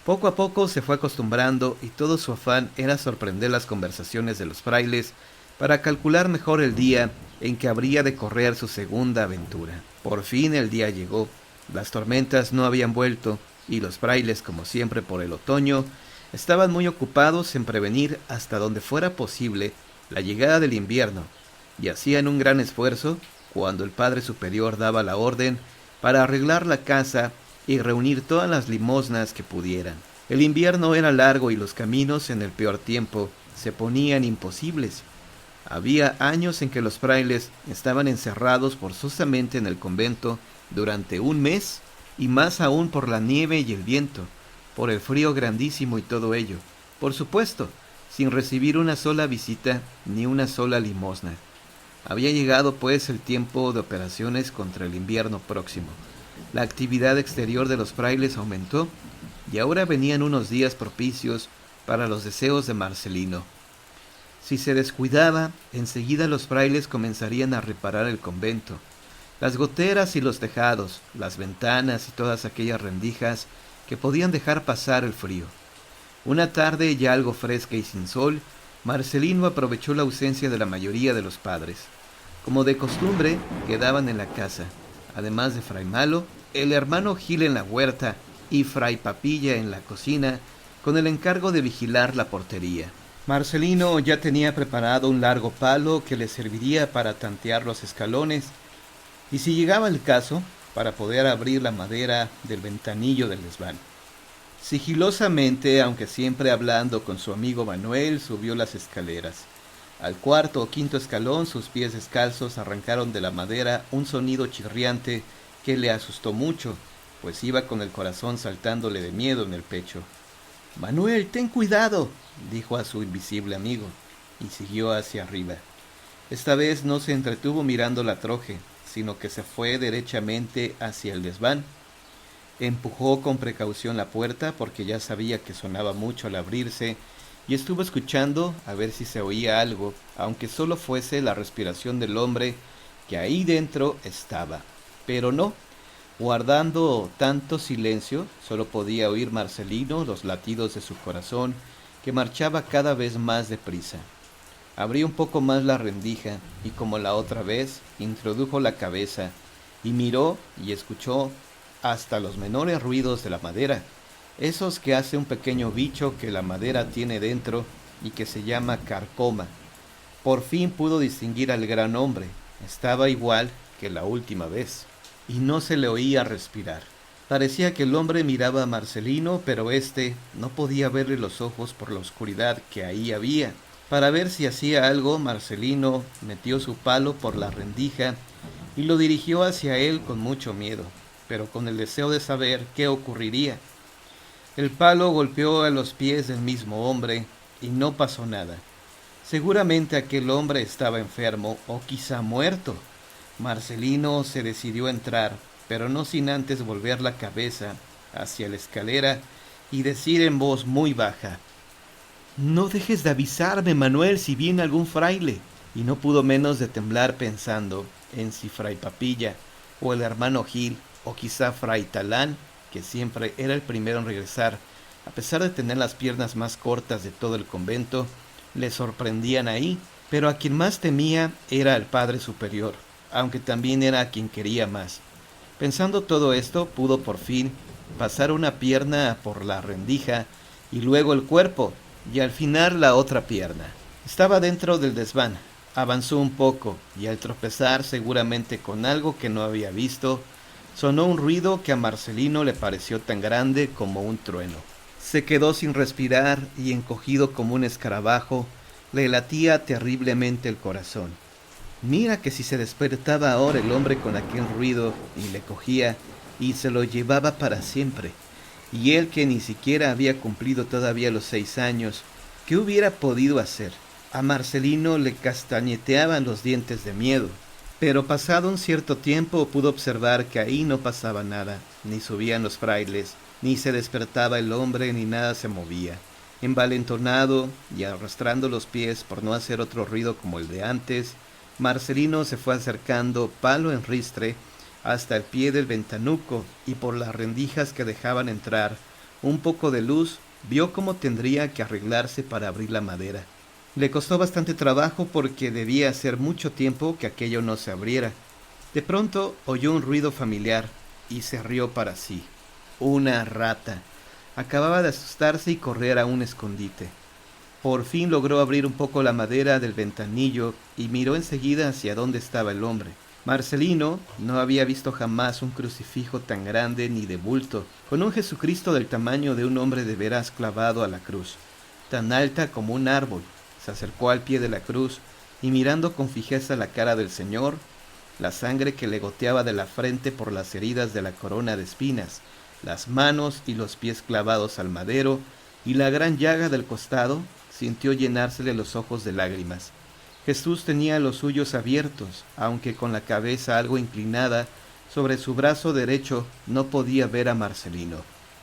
Poco a poco se fue acostumbrando y todo su afán era sorprender las conversaciones de los frailes para calcular mejor el día en que habría de correr su segunda aventura. Por fin el día llegó. Las tormentas no habían vuelto y los frailes, como siempre por el otoño, estaban muy ocupados en prevenir hasta donde fuera posible la llegada del invierno y hacían un gran esfuerzo cuando el Padre Superior daba la orden para arreglar la casa y reunir todas las limosnas que pudieran. El invierno era largo y los caminos en el peor tiempo se ponían imposibles. Había años en que los frailes estaban encerrados forzosamente en el convento durante un mes, y más aún por la nieve y el viento, por el frío grandísimo y todo ello. Por supuesto, sin recibir una sola visita ni una sola limosna. Había llegado pues el tiempo de operaciones contra el invierno próximo. La actividad exterior de los frailes aumentó y ahora venían unos días propicios para los deseos de Marcelino. Si se descuidaba, enseguida los frailes comenzarían a reparar el convento. Las goteras y los tejados, las ventanas y todas aquellas rendijas que podían dejar pasar el frío. Una tarde ya algo fresca y sin sol, Marcelino aprovechó la ausencia de la mayoría de los padres. Como de costumbre, quedaban en la casa, además de Fray Malo, el hermano Gil en la huerta y Fray Papilla en la cocina, con el encargo de vigilar la portería. Marcelino ya tenía preparado un largo palo que le serviría para tantear los escalones, y si llegaba el caso, para poder abrir la madera del ventanillo del desván. Sigilosamente, aunque siempre hablando con su amigo Manuel, subió las escaleras. Al cuarto o quinto escalón, sus pies descalzos arrancaron de la madera un sonido chirriante que le asustó mucho, pues iba con el corazón saltándole de miedo en el pecho. «Manuel, ten cuidado», dijo a su invisible amigo, y siguió hacia arriba. Esta vez no se entretuvo mirando la troje, sino que se fue derechamente hacia el desván. Empujó con precaución la puerta porque ya sabía que sonaba mucho al abrirse y estuvo escuchando a ver si se oía algo, aunque solo fuese la respiración del hombre que ahí dentro estaba. Pero no, guardando tanto silencio, solo podía oír Marcelino los latidos de su corazón que marchaba cada vez más deprisa. Abrió un poco más la rendija y como la otra vez, introdujo la cabeza y miró y escuchó hasta los menores ruidos de la madera, esos que hace un pequeño bicho que la madera tiene dentro y que se llama carcoma. Por fin pudo distinguir al gran hombre. Estaba igual que la última vez, y no se le oía respirar. Parecía que el hombre miraba a Marcelino, pero éste no podía verle los ojos por la oscuridad que ahí había. Para ver si hacía algo, Marcelino metió su palo por la rendija y lo dirigió hacia él con mucho miedo, pero con el deseo de saber qué ocurriría. El palo golpeó a los pies del mismo hombre y no pasó nada. Seguramente aquel hombre estaba enfermo o quizá muerto. Marcelino se decidió a entrar, pero no sin antes volver la cabeza hacia la escalera y decir en voz muy baja: «No dejes de avisarme, Manuel, si viene algún fraile». Y no pudo menos de temblar pensando en si Fray Papilla o el hermano Gil o quizá Fray Talán, que siempre era el primero en regresar, a pesar de tener las piernas más cortas de todo el convento, le sorprendían ahí, pero a quien más temía era al Padre Superior, aunque también era a quien quería más. Pensando todo esto, pudo por fin pasar una pierna por la rendija y luego el cuerpo, y al final la otra pierna. Estaba dentro del desván, avanzó un poco, y al tropezar seguramente con algo que no había visto, sonó un ruido que a Marcelino le pareció tan grande como un trueno. Se quedó sin respirar y encogido como un escarabajo, le latía terriblemente el corazón. Mira que si se despertaba ahora el hombre con aquel ruido y le cogía y se lo llevaba para siempre, y él que ni siquiera había cumplido todavía los 6 años, ¿qué hubiera podido hacer? A Marcelino le castañeteaban los dientes de miedo. Pero pasado un cierto tiempo pudo observar que ahí no pasaba nada, ni subían los frailes, ni se despertaba el hombre, ni nada se movía. Envalentonado y arrastrando los pies por no hacer otro ruido como el de antes, Marcelino se fue acercando palo en ristre hasta el pie del ventanuco y por las rendijas que dejaban entrar un poco de luz vio cómo tendría que arreglarse para abrir la madera. Le costó bastante trabajo porque debía hacer mucho tiempo que aquello no se abriera. De pronto oyó un ruido familiar y se rió para sí. Una rata. Acababa de asustarse y correr a un escondite. Por fin logró abrir un poco la madera del ventanillo y miró enseguida hacia dónde estaba el hombre. Marcelino no había visto jamás un crucifijo tan grande ni de bulto, con un Jesucristo del tamaño de un hombre de veras clavado a la cruz, tan alta como un árbol. Se acercó al pie de la cruz y mirando con fijeza la cara del Señor, la sangre que le goteaba de la frente por las heridas de la corona de espinas, las manos y los pies clavados al madero y la gran llaga del costado, sintió llenársele los ojos de lágrimas. Jesús tenía los suyos abiertos, aunque con la cabeza algo inclinada sobre su brazo derecho no podía ver a Marcelino.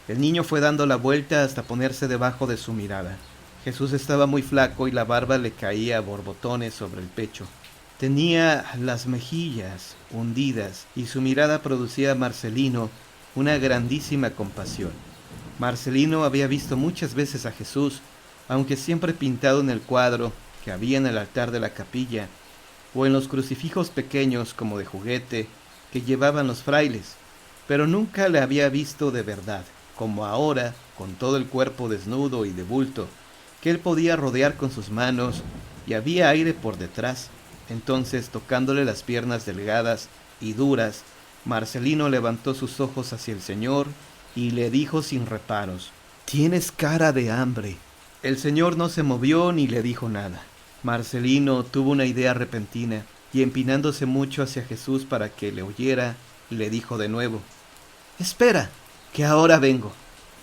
El niño fue dando la vuelta hasta ponerse debajo de su mirada. Jesús estaba muy flaco y la barba le caía a borbotones sobre el pecho. Tenía las mejillas hundidas y su mirada producía a Marcelino una grandísima compasión. Marcelino había visto muchas veces a Jesús, aunque siempre pintado en el cuadro que había en el altar de la capilla, o en los crucifijos pequeños como de juguete que llevaban los frailes, pero nunca le había visto de verdad, como ahora, con todo el cuerpo desnudo y de bulto, que él podía rodear con sus manos, y había aire por detrás. Entonces, tocándole las piernas delgadas y duras, Marcelino levantó sus ojos hacia el Señor y le dijo sin reparos: «Tienes cara de hambre». El Señor no se movió ni le dijo nada. Marcelino tuvo una idea repentina y empinándose mucho hacia Jesús para que le oyera, le dijo de nuevo: «Espera, que ahora vengo».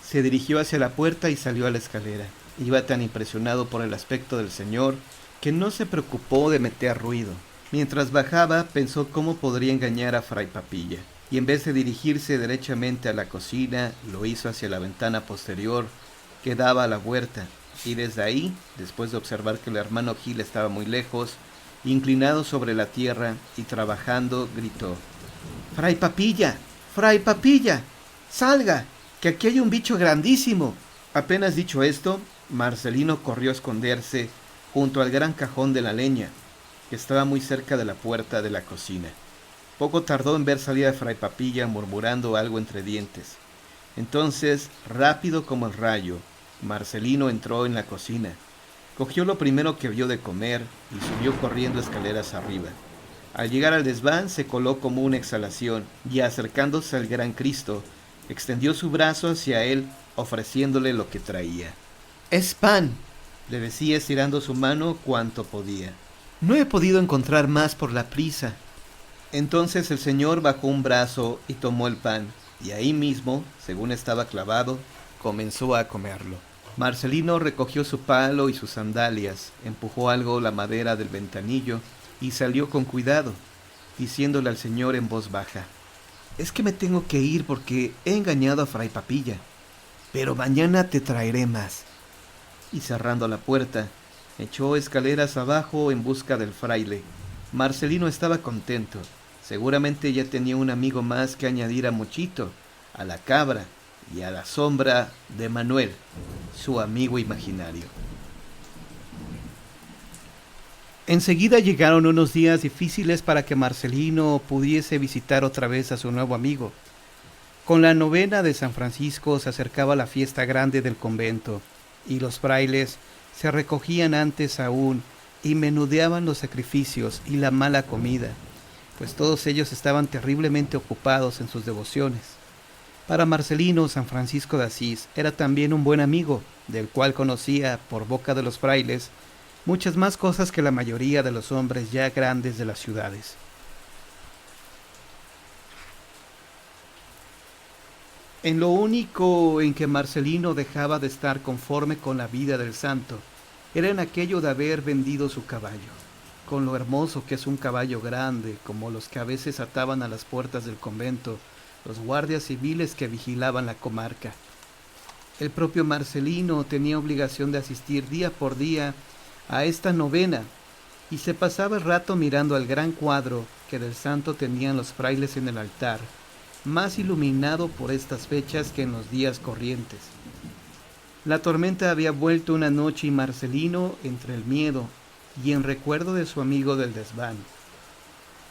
Se dirigió hacia la puerta y salió a la escalera. Iba tan impresionado por el aspecto del Señor que no se preocupó de meter ruido. Mientras bajaba, pensó cómo podría engañar a Fray Papilla, y en vez de dirigirse derechamente a la cocina, lo hizo hacia la ventana posterior que daba a la huerta, y desde ahí, después de observar que el hermano Gil estaba muy lejos, inclinado sobre la tierra y trabajando, gritó: «¡Fray Papilla! ¡Fray Papilla! ¡Salga! ¡Que aquí hay un bicho grandísimo!». Apenas dicho esto, Marcelino corrió a esconderse junto al gran cajón de la leña, que estaba muy cerca de la puerta de la cocina. Poco tardó en ver salir a Fray Papilla murmurando algo entre dientes. Entonces, rápido como el rayo, Marcelino entró en la cocina, cogió lo primero que vio de comer y subió corriendo escaleras arriba. Al llegar al desván se coló como una exhalación y acercándose al gran Cristo, extendió su brazo hacia él ofreciéndole lo que traía. «Es pan», le decía estirando su mano cuanto podía. «No he podido encontrar más por la prisa». Entonces el Señor bajó un brazo y tomó el pan, y ahí mismo, según estaba clavado, comenzó a comerlo. Marcelino recogió su palo y sus sandalias, empujó algo la madera del ventanillo y salió con cuidado, diciéndole al Señor en voz baja: «Es que me tengo que ir porque he engañado a Fray Papilla, pero mañana te traeré más». Y cerrando la puerta, echó escaleras abajo en busca del fraile. Marcelino estaba contento. Seguramente ya tenía un amigo más que añadir a Mochito, a la cabra y a la sombra de Manuel, su amigo imaginario. Enseguida llegaron unos días difíciles para que Marcelino pudiese visitar otra vez a su nuevo amigo. Con la novena de San Francisco se acercaba la fiesta grande del convento, y los frailes se recogían antes aún y menudeaban los sacrificios y la mala comida, pues todos ellos estaban terriblemente ocupados en sus devociones. Para Marcelino, San Francisco de Asís era también un buen amigo, del cual conocía, por boca de los frailes, muchas más cosas que la mayoría de los hombres ya grandes de las ciudades. En lo único en que Marcelino dejaba de estar conforme con la vida del santo, era en aquello de haber vendido su caballo, con lo hermoso que es un caballo grande, como los que a veces ataban a las puertas del convento los guardias civiles que vigilaban la comarca. El propio Marcelino tenía obligación de asistir día por día a esta novena, y se pasaba el rato mirando al gran cuadro que del santo tenían los frailes en el altar, más iluminado por estas fechas que en los días corrientes. La tormenta había vuelto una noche y Marcelino, entre el miedo y en recuerdo de su amigo del desván,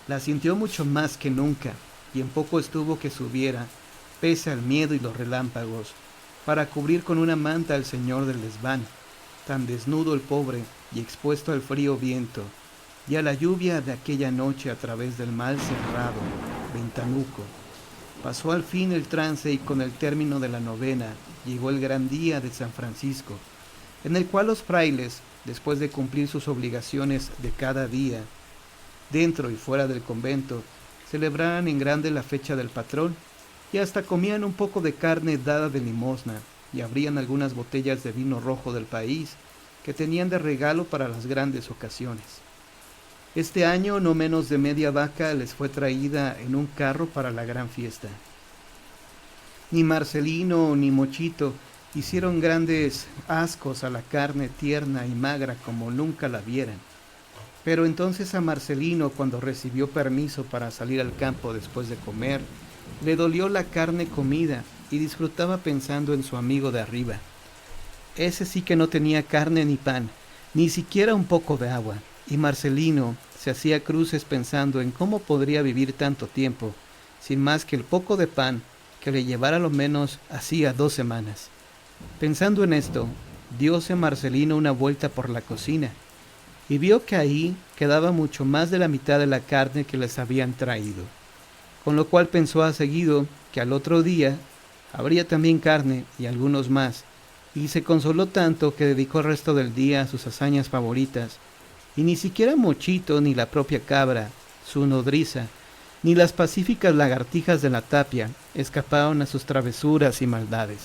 la sintió mucho más que nunca, y en poco estuvo que subiera, pese al miedo y los relámpagos, para cubrir con una manta al señor del desván, tan desnudo el pobre y expuesto al frío viento, y a la lluvia de aquella noche a través del mal cerrado, ventanuco. Pasó al fin el trance y con el término de la novena llegó el gran día de San Francisco, en el cual los frailes, después de cumplir sus obligaciones de cada día, dentro y fuera del convento, celebraban en grande la fecha del patrón, y hasta comían un poco de carne dada de limosna, y abrían algunas botellas de vino rojo del país, que tenían de regalo para las grandes ocasiones. Este año no menos de media vaca les fue traída en un carro para la gran fiesta. Ni Marcelino ni Mochito hicieron grandes ascos a la carne tierna y magra como nunca la vieran. Pero entonces a Marcelino, cuando recibió permiso para salir al campo después de comer, le dolió la carne comida y disfrutaba pensando en su amigo de arriba. Ese sí que no tenía carne ni pan, ni siquiera un poco de agua, y Marcelino se hacía cruces pensando en cómo podría vivir tanto tiempo, sin más que el poco de pan que le llevara lo menos hacía 2 semanas. Pensando en esto, dióse Marcelino una vuelta por la cocina, y vio que ahí quedaba mucho más de la mitad de la carne que les habían traído, con lo cual pensó a seguido que al otro día habría también carne y algunos más, y se consoló tanto que dedicó el resto del día a sus hazañas favoritas, y ni siquiera Mochito ni la propia cabra, su nodriza, ni las pacíficas lagartijas de la tapia escaparon a sus travesuras y maldades.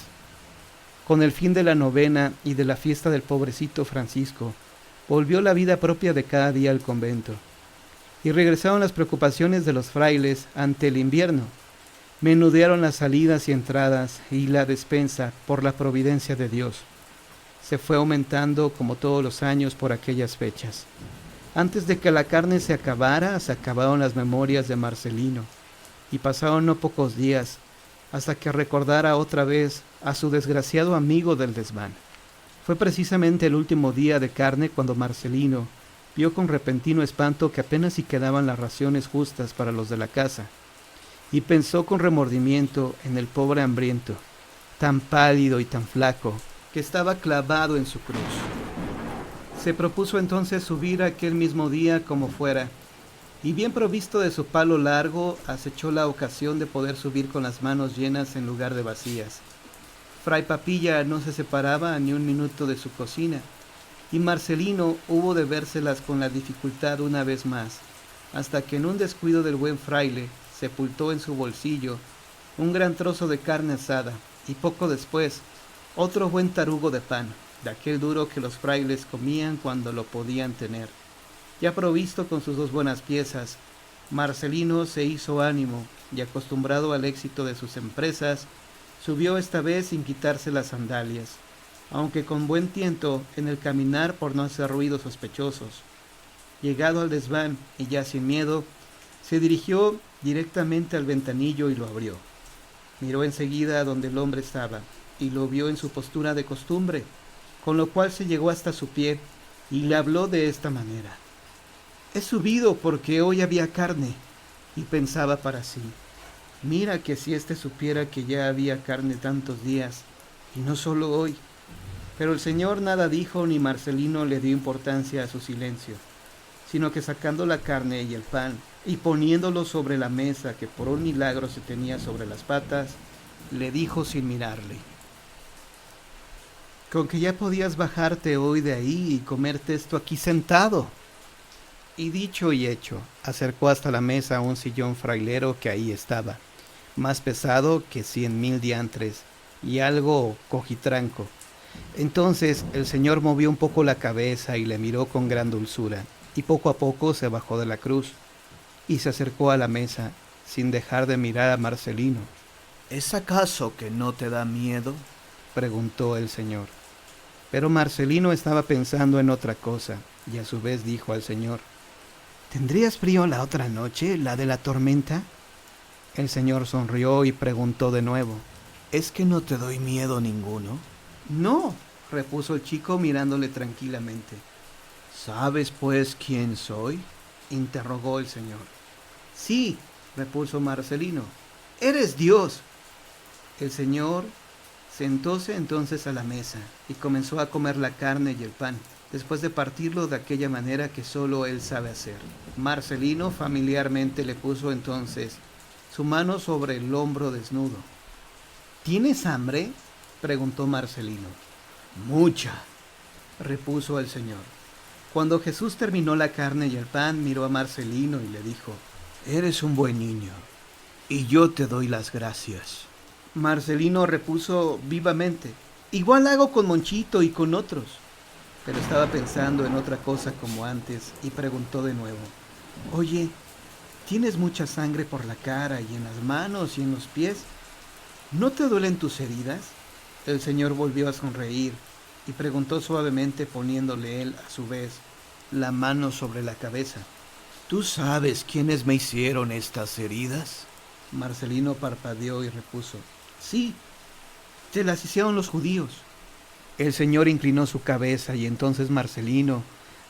Con el fin de la novena y de la fiesta del pobrecito Francisco, volvió la vida propia de cada día al convento, y regresaron las preocupaciones de los frailes ante el invierno. Menudearon las salidas y entradas y la despensa por la providencia de Dios. Se fue aumentando como todos los años por aquellas fechas. Antes de que la carne se acabara, se acabaron las memorias de Marcelino, y pasaron no pocos días hasta que recordara otra vez a su desgraciado amigo del desván. Fue precisamente el último día de carne cuando Marcelino vio con repentino espanto que apenas si quedaban las raciones justas para los de la casa, y pensó con remordimiento en el pobre hambriento, tan pálido y tan flaco, que estaba clavado en su cruz. Se propuso entonces subir aquel mismo día como fuera, y bien provisto de su palo largo, acechó la ocasión de poder subir con las manos llenas en lugar de vacías. Fray Papilla no se separaba ni un minuto de su cocina, y Marcelino hubo de vérselas con la dificultad una vez más, hasta que en un descuido del buen fraile sepultó en su bolsillo un gran trozo de carne asada, y poco después otro buen tarugo de pan, de aquel duro que los frailes comían cuando lo podían tener. Ya provisto con sus 2 buenas piezas, Marcelino se hizo ánimo, y acostumbrado al éxito de sus empresas, subió esta vez sin quitarse las sandalias, aunque con buen tiento en el caminar por no hacer ruidos sospechosos. Llegado al desván y ya sin miedo, se dirigió directamente al ventanillo y lo abrió. Miró enseguida a donde el hombre estaba, y lo vio en su postura de costumbre, con lo cual se llegó hasta su pie, y le habló de esta manera: «He subido porque hoy había carne», y pensaba para sí: «Mira que si éste supiera que ya había carne tantos días, y no solo hoy». Pero el señor nada dijo, ni Marcelino le dio importancia a su silencio, sino que sacando la carne y el pan, y poniéndolo sobre la mesa que por un milagro se tenía sobre las patas, le dijo sin mirarle: «Con que ya podías bajarte hoy de ahí y comerte esto aquí sentado». Y dicho y hecho, acercó hasta la mesa un sillón frailero que ahí estaba, más pesado que 100,000 diantres, y algo cojitranco. Entonces el señor movió un poco la cabeza y le miró con gran dulzura, y poco a poco se bajó de la cruz, y se acercó a la mesa, sin dejar de mirar a Marcelino. «¿Es acaso que no te da miedo?», preguntó el señor. Pero Marcelino estaba pensando en otra cosa, y a su vez dijo al Señor: ¿Tendrías frío la otra noche, la de la tormenta? El Señor sonrió y preguntó de nuevo: ¿Es que no te doy miedo ninguno? No, repuso el chico mirándole tranquilamente. ¿Sabes pues quién soy?, interrogó el Señor. Sí, repuso Marcelino, eres Dios. El Señor sentóse entonces a la mesa y comenzó a comer la carne y el pan, después de partirlo de aquella manera que solo él sabe hacer. Marcelino familiarmente le puso entonces su mano sobre el hombro desnudo. ¿Tienes hambre?, preguntó Marcelino. Mucha, repuso el Señor. Cuando Jesús terminó la carne y el pan, miró a Marcelino y le dijo: Eres un buen niño, y yo te doy las gracias. Marcelino repuso vivamente: Igual hago con Monchito y con otros. Pero estaba pensando en otra cosa como antes y preguntó de nuevo: Oye, ¿tienes mucha sangre por la cara y en las manos y en los pies? ¿No te duelen tus heridas? El Señor volvió a sonreír y preguntó suavemente, poniéndole él a su vez la mano sobre la cabeza: ¿Tú sabes quiénes me hicieron estas heridas? Marcelino parpadeó y repuso: Sí, te las hicieron los judíos. El Señor inclinó su cabeza y entonces Marcelino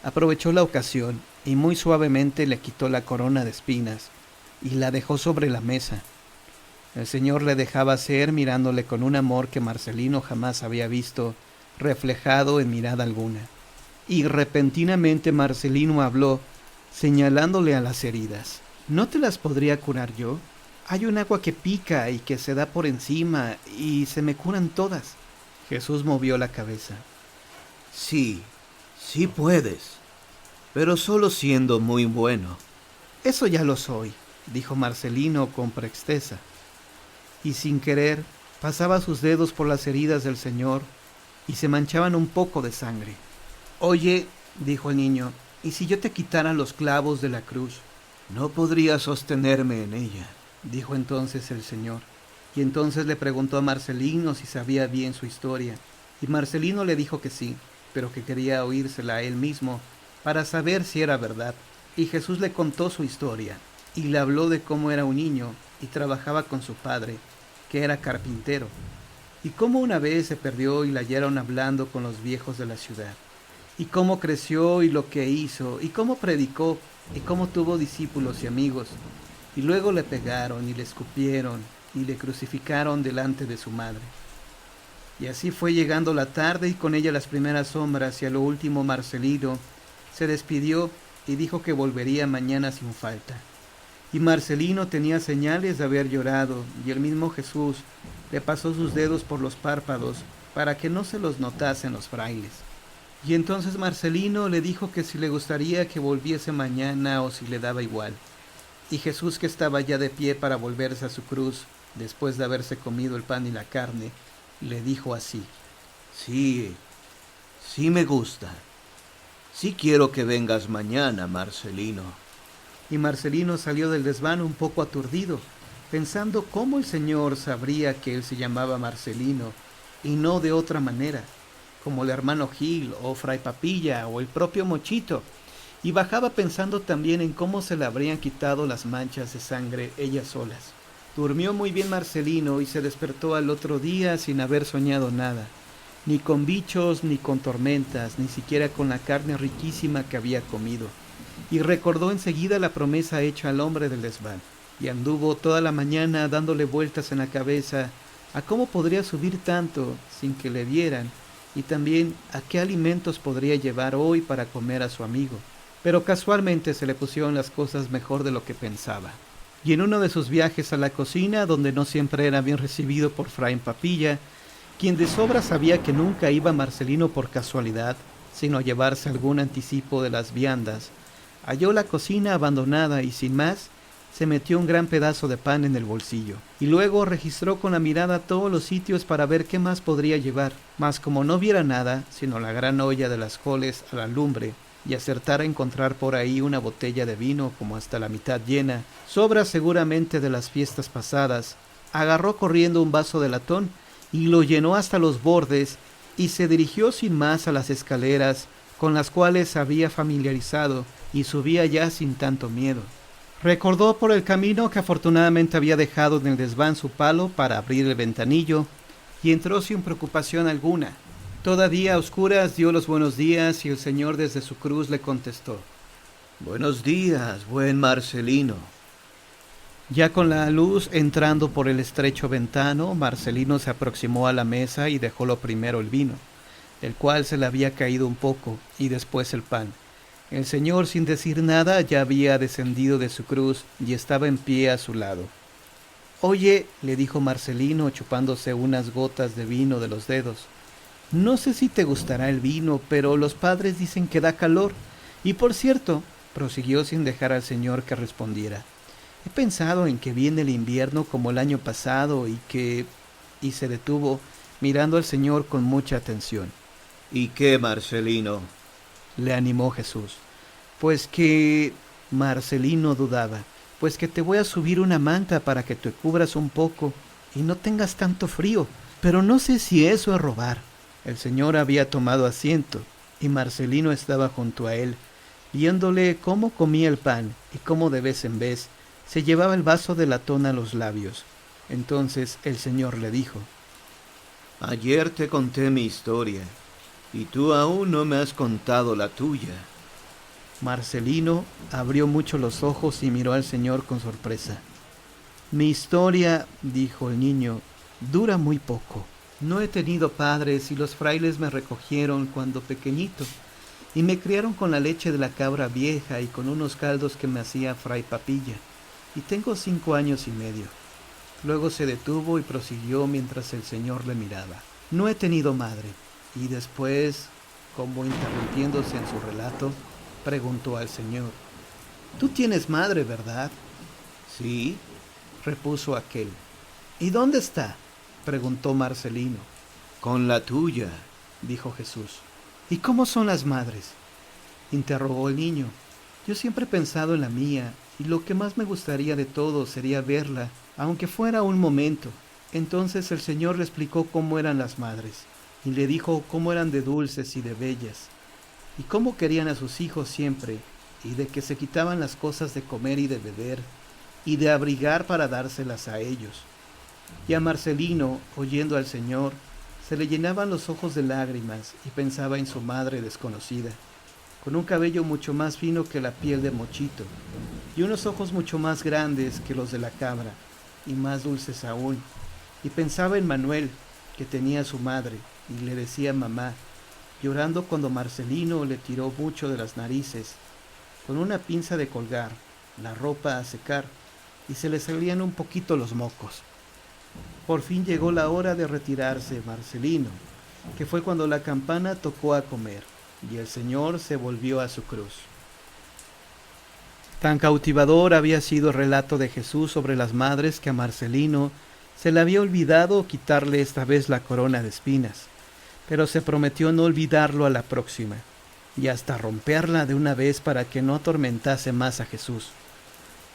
aprovechó la ocasión y muy suavemente le quitó la corona de espinas y la dejó sobre la mesa. El Señor le dejaba hacer, mirándole con un amor que Marcelino jamás había visto reflejado en mirada alguna. Y repentinamente Marcelino habló, señalándole a las heridas: ¿No te las podría curar yo? Hay un agua que pica y que se da por encima y se me curan todas. Jesús movió la cabeza. Sí, sí puedes, pero solo siendo muy bueno. Eso ya lo soy, dijo Marcelino con presteza, y sin querer pasaba sus dedos por las heridas del Señor y se manchaban un poco de sangre. Oye, dijo el niño, ¿y si yo te quitara los clavos de la cruz? No podría sostenerme en ella, dijo entonces el Señor. Y entonces le preguntó a Marcelino si sabía bien su historia, y Marcelino le dijo que sí, pero que quería oírsela a él mismo para saber si era verdad. Y Jesús le contó su historia, y le habló de cómo era un niño y trabajaba con su padre, que era carpintero, y cómo una vez se perdió y la hallaron hablando con los viejos de la ciudad, y cómo creció y lo que hizo, y cómo predicó, y cómo tuvo discípulos y amigos, y luego le pegaron y le escupieron y le crucificaron delante de su madre. Y así fue llegando la tarde y con ella las primeras sombras, y a lo último Marcelino se despidió y dijo que volvería mañana sin falta. Y Marcelino tenía señales de haber llorado, y el mismo Jesús le pasó sus dedos por los párpados para que no se los notasen los frailes. Y entonces Marcelino le dijo que si le gustaría que volviese mañana o si le daba igual. Y Jesús, que estaba ya de pie para volverse a su cruz, después de haberse comido el pan y la carne, le dijo así: Sí, sí me gusta. Sí quiero que vengas mañana, Marcelino. Y Marcelino salió del desván un poco aturdido, pensando cómo el Señor sabría que él se llamaba Marcelino, y no de otra manera, como el hermano Gil, o Fray Papilla, o el propio Mochito, y bajaba pensando también en cómo se le habrían quitado las manchas de sangre ellas solas. Durmió muy bien Marcelino y se despertó al otro día sin haber soñado nada, ni con bichos, ni con tormentas, ni siquiera con la carne riquísima que había comido, y recordó enseguida la promesa hecha al hombre del desván, y anduvo toda la mañana dándole vueltas en la cabeza a cómo podría subir tanto sin que le vieran, y también a qué alimentos podría llevar hoy para comer a su amigo. Pero casualmente se le pusieron las cosas mejor de lo que pensaba. Y en uno de sus viajes a la cocina, donde no siempre era bien recibido por Fray Papilla, quien de sobra sabía que nunca iba Marcelino por casualidad, sino a llevarse algún anticipo de las viandas, halló la cocina abandonada y sin más, se metió un gran pedazo de pan en el bolsillo, y luego registró con la mirada todos los sitios para ver qué más podría llevar, mas como no viera nada, sino la gran olla de las coles a la lumbre, y acertara a encontrar por ahí una botella de vino como hasta la mitad llena, sobra seguramente de las fiestas pasadas, agarró corriendo un vaso de latón y lo llenó hasta los bordes y se dirigió sin más a las escaleras con las cuales se había familiarizado y subía ya sin tanto miedo. Recordó por el camino que afortunadamente había dejado en el desván su palo para abrir el ventanillo y entró sin preocupación alguna. Todavía a oscuras dio los buenos días y el Señor desde su cruz le contestó: Buenos días, buen Marcelino. Ya con la luz entrando por el estrecho ventano, Marcelino se aproximó a la mesa y dejó lo primero el vino, el cual se le había caído un poco, y después el pan. El Señor, sin decir nada, ya había descendido de su cruz y estaba en pie a su lado. Oye, le dijo Marcelino, chupándose unas gotas de vino de los dedos, no sé si te gustará el vino, pero los padres dicen que da calor. Y por cierto, prosiguió sin dejar al Señor que respondiera, he pensado en que viene el invierno como el año pasado y que... Y se detuvo, mirando al Señor con mucha atención. ¿Y qué, Marcelino? Le animó Jesús. Pues que... Marcelino dudaba. Pues que te voy a subir una manta para que te cubras un poco y no tengas tanto frío. Pero no sé si eso es robar. El Señor había tomado asiento y Marcelino estaba junto a él, viéndole cómo comía el pan y cómo de vez en vez se llevaba el vaso de latón a los labios. Entonces el Señor le dijo: Ayer te conté mi historia, y tú aún no me has contado la tuya. Marcelino abrió mucho los ojos y miró al Señor con sorpresa. Mi historia, dijo el niño, dura muy poco. No he tenido padres y los frailes me recogieron cuando pequeñito y me criaron con la leche de la cabra vieja y con unos caldos que me hacía Fray Papilla. Y tengo 5 años y medio. Luego se detuvo y prosiguió mientras el Señor le miraba. No he tenido madre. Y después, como interrumpiéndose en su relato, preguntó al Señor: Tú tienes madre, ¿verdad? Sí, repuso aquel. ¿Y dónde está? Preguntó Marcelino. con la tuya, dijo Jesús. ¿Y cómo son las madres? Interrogó el niño. Yo siempre he pensado en la mía, y lo que más me gustaría de todo sería verla, aunque fuera un momento. Entonces el Señor le explicó cómo eran las madres, y le dijo cómo eran de dulces y de bellas, y cómo querían a sus hijos siempre, y de que se quitaban las cosas de comer y de beber, y de abrigar para dárselas a ellos. Y a Marcelino, oyendo al Señor, se le llenaban los ojos de lágrimas y pensaba en su madre desconocida, con un cabello mucho más fino que la piel de mochito, y unos ojos mucho más grandes que los de la cabra, y más dulces aún, y pensaba en Manuel, que tenía a su madre, y le decía mamá, llorando cuando Marcelino le tiró mucho de las narices, con una pinza de colgar, la ropa a secar, y se le salían un poquito los mocos. Por fin llegó la hora de retirarse Marcelino, que fue cuando la campana tocó a comer, y el Señor se volvió a su cruz. Tan cautivador había sido el relato de Jesús sobre las madres que a Marcelino se le había olvidado quitarle esta vez la corona de espinas, pero se prometió no olvidarlo a la próxima, y hasta romperla de una vez para que no atormentase más a Jesús.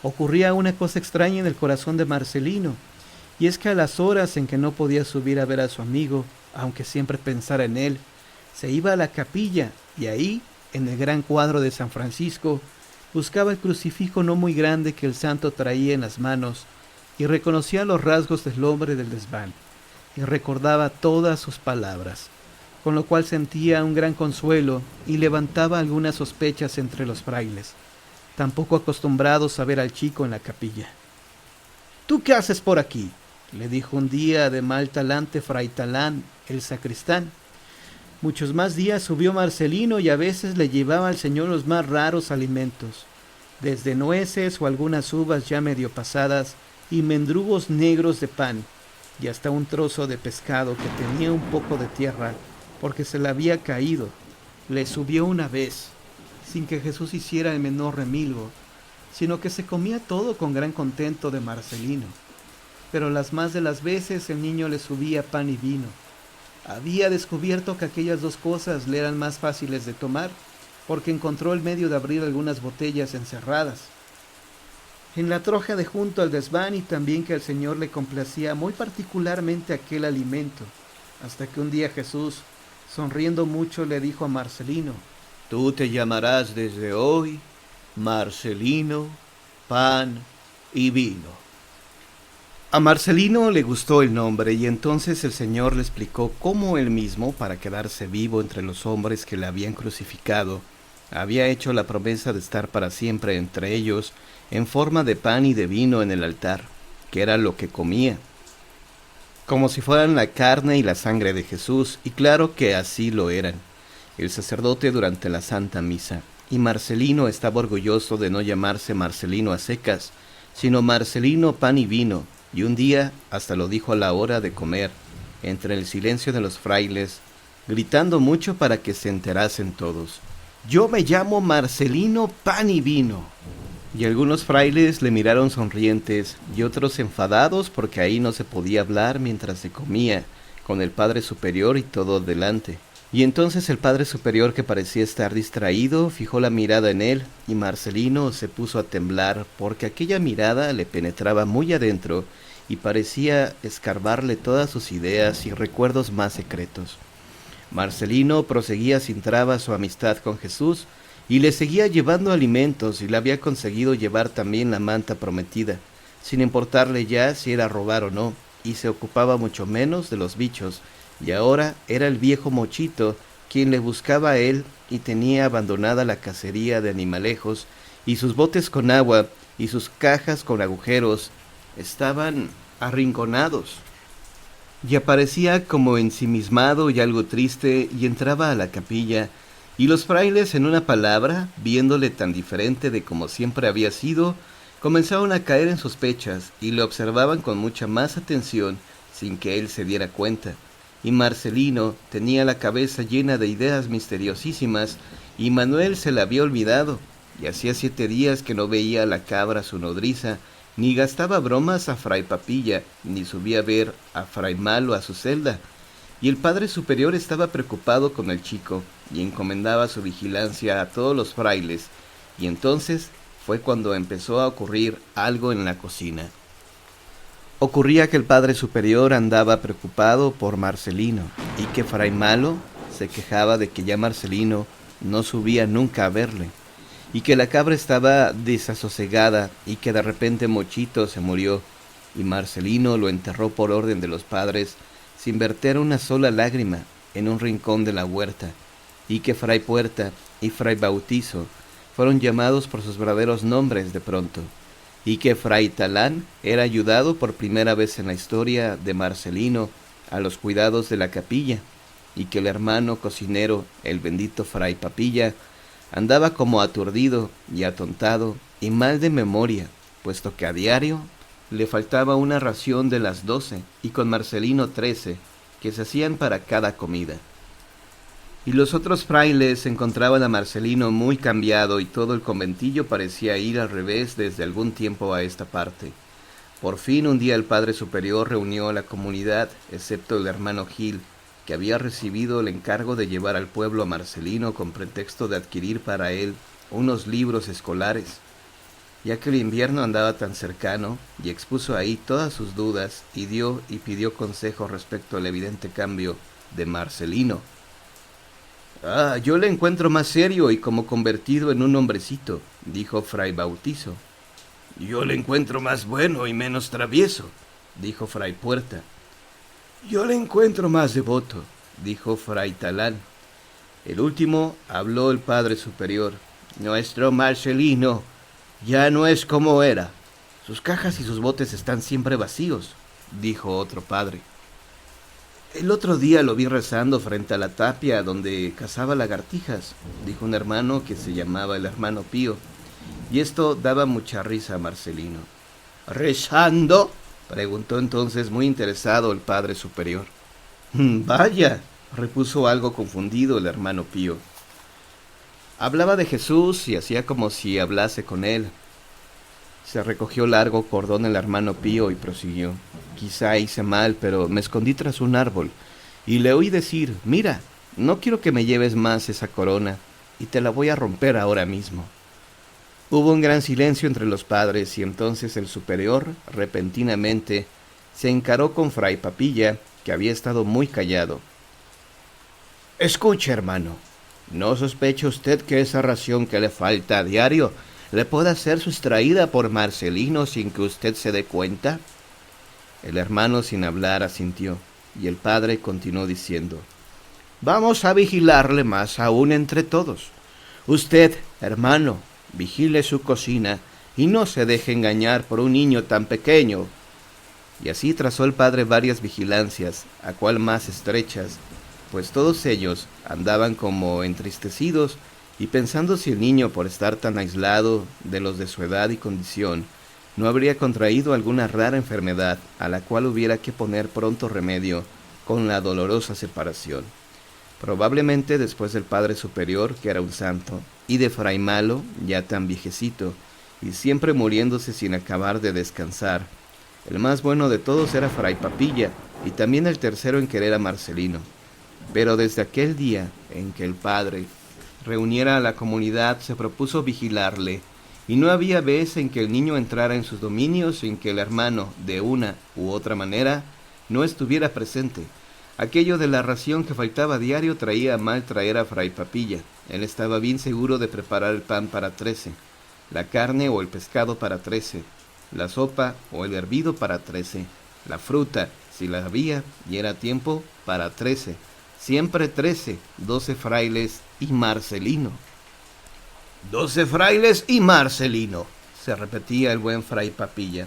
Ocurría una cosa extraña en el corazón de Marcelino, y es que a las horas en que no podía subir a ver a su amigo, aunque siempre pensara en él, se iba a la capilla y ahí, en el gran cuadro de San Francisco, buscaba el crucifijo no muy grande que el santo traía en las manos y reconocía los rasgos del hombre del desván y recordaba todas sus palabras, con lo cual sentía un gran consuelo y levantaba algunas sospechas entre los frailes, tampoco acostumbrados a ver al chico en la capilla. ¿Tú qué haces por aquí?, le dijo un día de mal talante Fray Talán, el sacristán. Muchos más días subió Marcelino y a veces le llevaba al Señor los más raros alimentos, desde nueces o algunas uvas ya medio pasadas y mendrugos negros de pan, y hasta un trozo de pescado que tenía un poco de tierra porque se le había caído. Le subió una vez, sin que Jesús hiciera el menor remilgo, sino que se comía todo con gran contento de Marcelino. Pero las más de las veces el niño le subía pan y vino. Había descubierto que aquellas dos cosas le eran más fáciles de tomar, porque encontró el medio de abrir algunas botellas encerradas en la troja de junto al desván, y también que al Señor le complacía muy particularmente aquel alimento, hasta que un día Jesús, sonriendo mucho, le dijo a Marcelino: Tú te llamarás desde hoy Marcelino Pan y Vino. A Marcelino le gustó el nombre y entonces el Señor le explicó cómo él mismo, para quedarse vivo entre los hombres que le habían crucificado, había hecho la promesa de estar para siempre entre ellos en forma de pan y de vino en el altar, que era lo que comía, como si fueran la carne y la sangre de Jesús, y claro que así lo eran, el sacerdote durante la Santa Misa. Y Marcelino estaba orgulloso de no llamarse Marcelino a secas, sino Marcelino Pan y Vino, y un día hasta lo dijo a la hora de comer, entre el silencio de los frailes, gritando mucho para que se enterasen todos. «Yo me llamo Marcelino Pan y Vino». Y algunos frailes le miraron sonrientes y otros enfadados porque ahí no se podía hablar mientras se comía, con el Padre Superior y todo delante. Y entonces el Padre Superior, que parecía estar distraído, fijó la mirada en él, y Marcelino se puso a temblar porque aquella mirada le penetraba muy adentro y parecía escarbarle todas sus ideas y recuerdos más secretos. Marcelino proseguía sin trabas su amistad con Jesús y le seguía llevando alimentos y le había conseguido llevar también la manta prometida, sin importarle ya si era robar o no, y se ocupaba mucho menos de los bichos. Y ahora era el viejo Mochito quien le buscaba a él y tenía abandonada la cacería de animalejos y sus botes con agua y sus cajas con agujeros estaban arrinconados. Y aparecía como ensimismado y algo triste y entraba a la capilla y los frailes, en una palabra, viéndole tan diferente de como siempre había sido, comenzaron a caer en sospechas y le observaban con mucha más atención sin que él se diera cuenta. Y Marcelino tenía la cabeza llena de ideas misteriosísimas, y Manuel se la había olvidado, y hacía 7 días que no veía a la cabra su nodriza, ni gastaba bromas a Fray Papilla, ni subía a ver a Fray Malo a su celda. Y el Padre Superior estaba preocupado con el chico, y encomendaba su vigilancia a todos los frailes, y entonces fue cuando empezó a ocurrir algo en la cocina. Ocurría que el Padre Superior andaba preocupado por Marcelino y que Fray Malo se quejaba de que ya Marcelino no subía nunca a verle y que la cabra estaba desasosegada y que de repente Mochito se murió y Marcelino lo enterró por orden de los padres sin verter una sola lágrima en un rincón de la huerta y que Fray Puerta y Fray Bautizo fueron llamados por sus verdaderos nombres de pronto, y que Fray Talán era ayudado por primera vez en la historia de Marcelino a los cuidados de la capilla, y que el hermano cocinero, el bendito Fray Papilla, andaba como aturdido y atontado y mal de memoria, puesto que a diario le faltaba una ración de las 12 y con Marcelino 13, que se hacían para cada comida. Y los otros frailes encontraban a Marcelino muy cambiado y todo el conventillo parecía ir al revés desde algún tiempo a esta parte. Por fin un día el Padre Superior reunió a la comunidad, excepto el hermano Gil, que había recibido el encargo de llevar al pueblo a Marcelino con pretexto de adquirir para él unos libros escolares, ya que el invierno andaba tan cercano, y expuso ahí todas sus dudas y dio y pidió consejo respecto al evidente cambio de Marcelino. Yo le encuentro más serio y como convertido en un hombrecito, dijo Fray Bautizo. Yo le encuentro más bueno y menos travieso, dijo Fray Puerta. Yo le encuentro más devoto, dijo Fray Talán. El último habló el Padre Superior. Nuestro Marcelino ya no es como era. Sus cajas y sus botes están siempre vacíos, dijo otro padre. El otro día lo vi rezando frente a la tapia donde cazaba lagartijas, dijo un hermano que se llamaba el hermano Pío, y esto daba mucha risa a Marcelino. ¿Rezando?, preguntó entonces muy interesado el Padre Superior. Vaya, repuso algo confundido el hermano Pío. Hablaba de Jesús y hacía como si hablase con él. Se recogió largo cordón el hermano Pío y prosiguió. Quizá hice mal, pero me escondí tras un árbol y le oí decir, mira, no quiero que me lleves más esa corona y te la voy a romper ahora mismo. Hubo un gran silencio entre los padres y entonces el superior, repentinamente, se encaró con Fray Papilla, que había estado muy callado. Escucha, hermano, ¿No sospecha usted que esa ración que le falta a diario le pueda ser sustraída por Marcelino sin que usted se dé cuenta? El hermano sin hablar asintió, y el padre continuó diciendo: Vamos a vigilarle más aún entre todos. Usted, hermano, vigile su cocina y no se deje engañar por un niño tan pequeño. Y así trazó el padre varias vigilancias, a cual más estrechas, pues todos ellos andaban como entristecidos y pensando si el niño, por estar tan aislado de los de su edad y condición, no habría contraído alguna rara enfermedad a la cual hubiera que poner pronto remedio con la dolorosa separación. Probablemente después del Padre Superior, que era un santo, y de Fray Malo, ya tan viejecito, y siempre muriéndose sin acabar de descansar. El más bueno de todos era Fray Papilla, y también el tercero en querer a Marcelino. Pero desde aquel día en que el padre reuniera a la comunidad, se propuso vigilarle, y no había vez en que el niño entrara en sus dominios sin que el hermano, de una u otra manera, no estuviera presente. Aquello de la ración que faltaba diario traía a mal traer a Fray Papilla. Él estaba bien seguro de preparar el pan para 13, la carne o el pescado para 13, la sopa o el hervido para 13, la fruta, si la había y era tiempo, para 13, siempre 13, 12 frailes y Marcelino. 12 frailes y Marcelino, se repetía el buen Fray Papilla.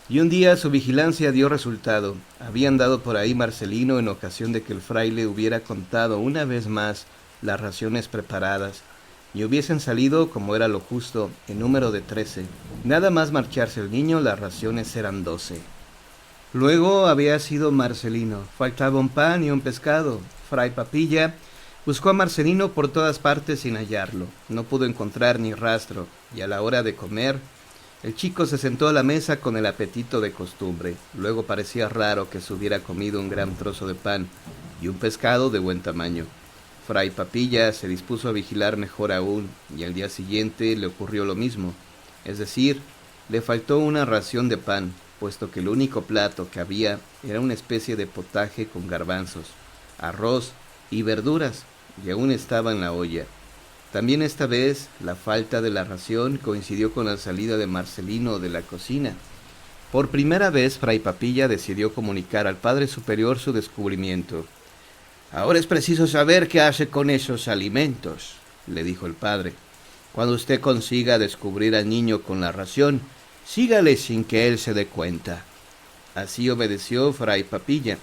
Y un día su vigilancia dio resultado. Había andado por ahí Marcelino en ocasión de que el fraile hubiera contado una vez más las raciones preparadas, y hubiesen salido, como era lo justo, en número de 13. Nada más marcharse el niño, las raciones eran 12. Luego había sido Marcelino. Faltaba un pan y un pescado. Fray Papilla buscó a Marcelino por todas partes sin hallarlo. No pudo encontrar ni rastro, y a la hora de comer, el chico se sentó a la mesa con el apetito de costumbre. Luego parecía raro que se hubiera comido un gran trozo de pan y un pescado de buen tamaño. Fray Papilla se dispuso a vigilar mejor aún, y al día siguiente le ocurrió lo mismo. Es decir, le faltó una ración de pan, puesto que el único plato que había era una especie de potaje con garbanzos, arroz y verduras, y aún estaba en la olla. También esta vez la falta de la ración coincidió con la salida de Marcelino de la cocina. Por primera vez Fray Papilla decidió comunicar al Padre Superior su descubrimiento. «Ahora es preciso saber qué hace con esos alimentos», le dijo el padre. «Cuando usted consiga descubrir al niño con la ración, sígale sin que él se dé cuenta». Así obedeció Fray Papilla,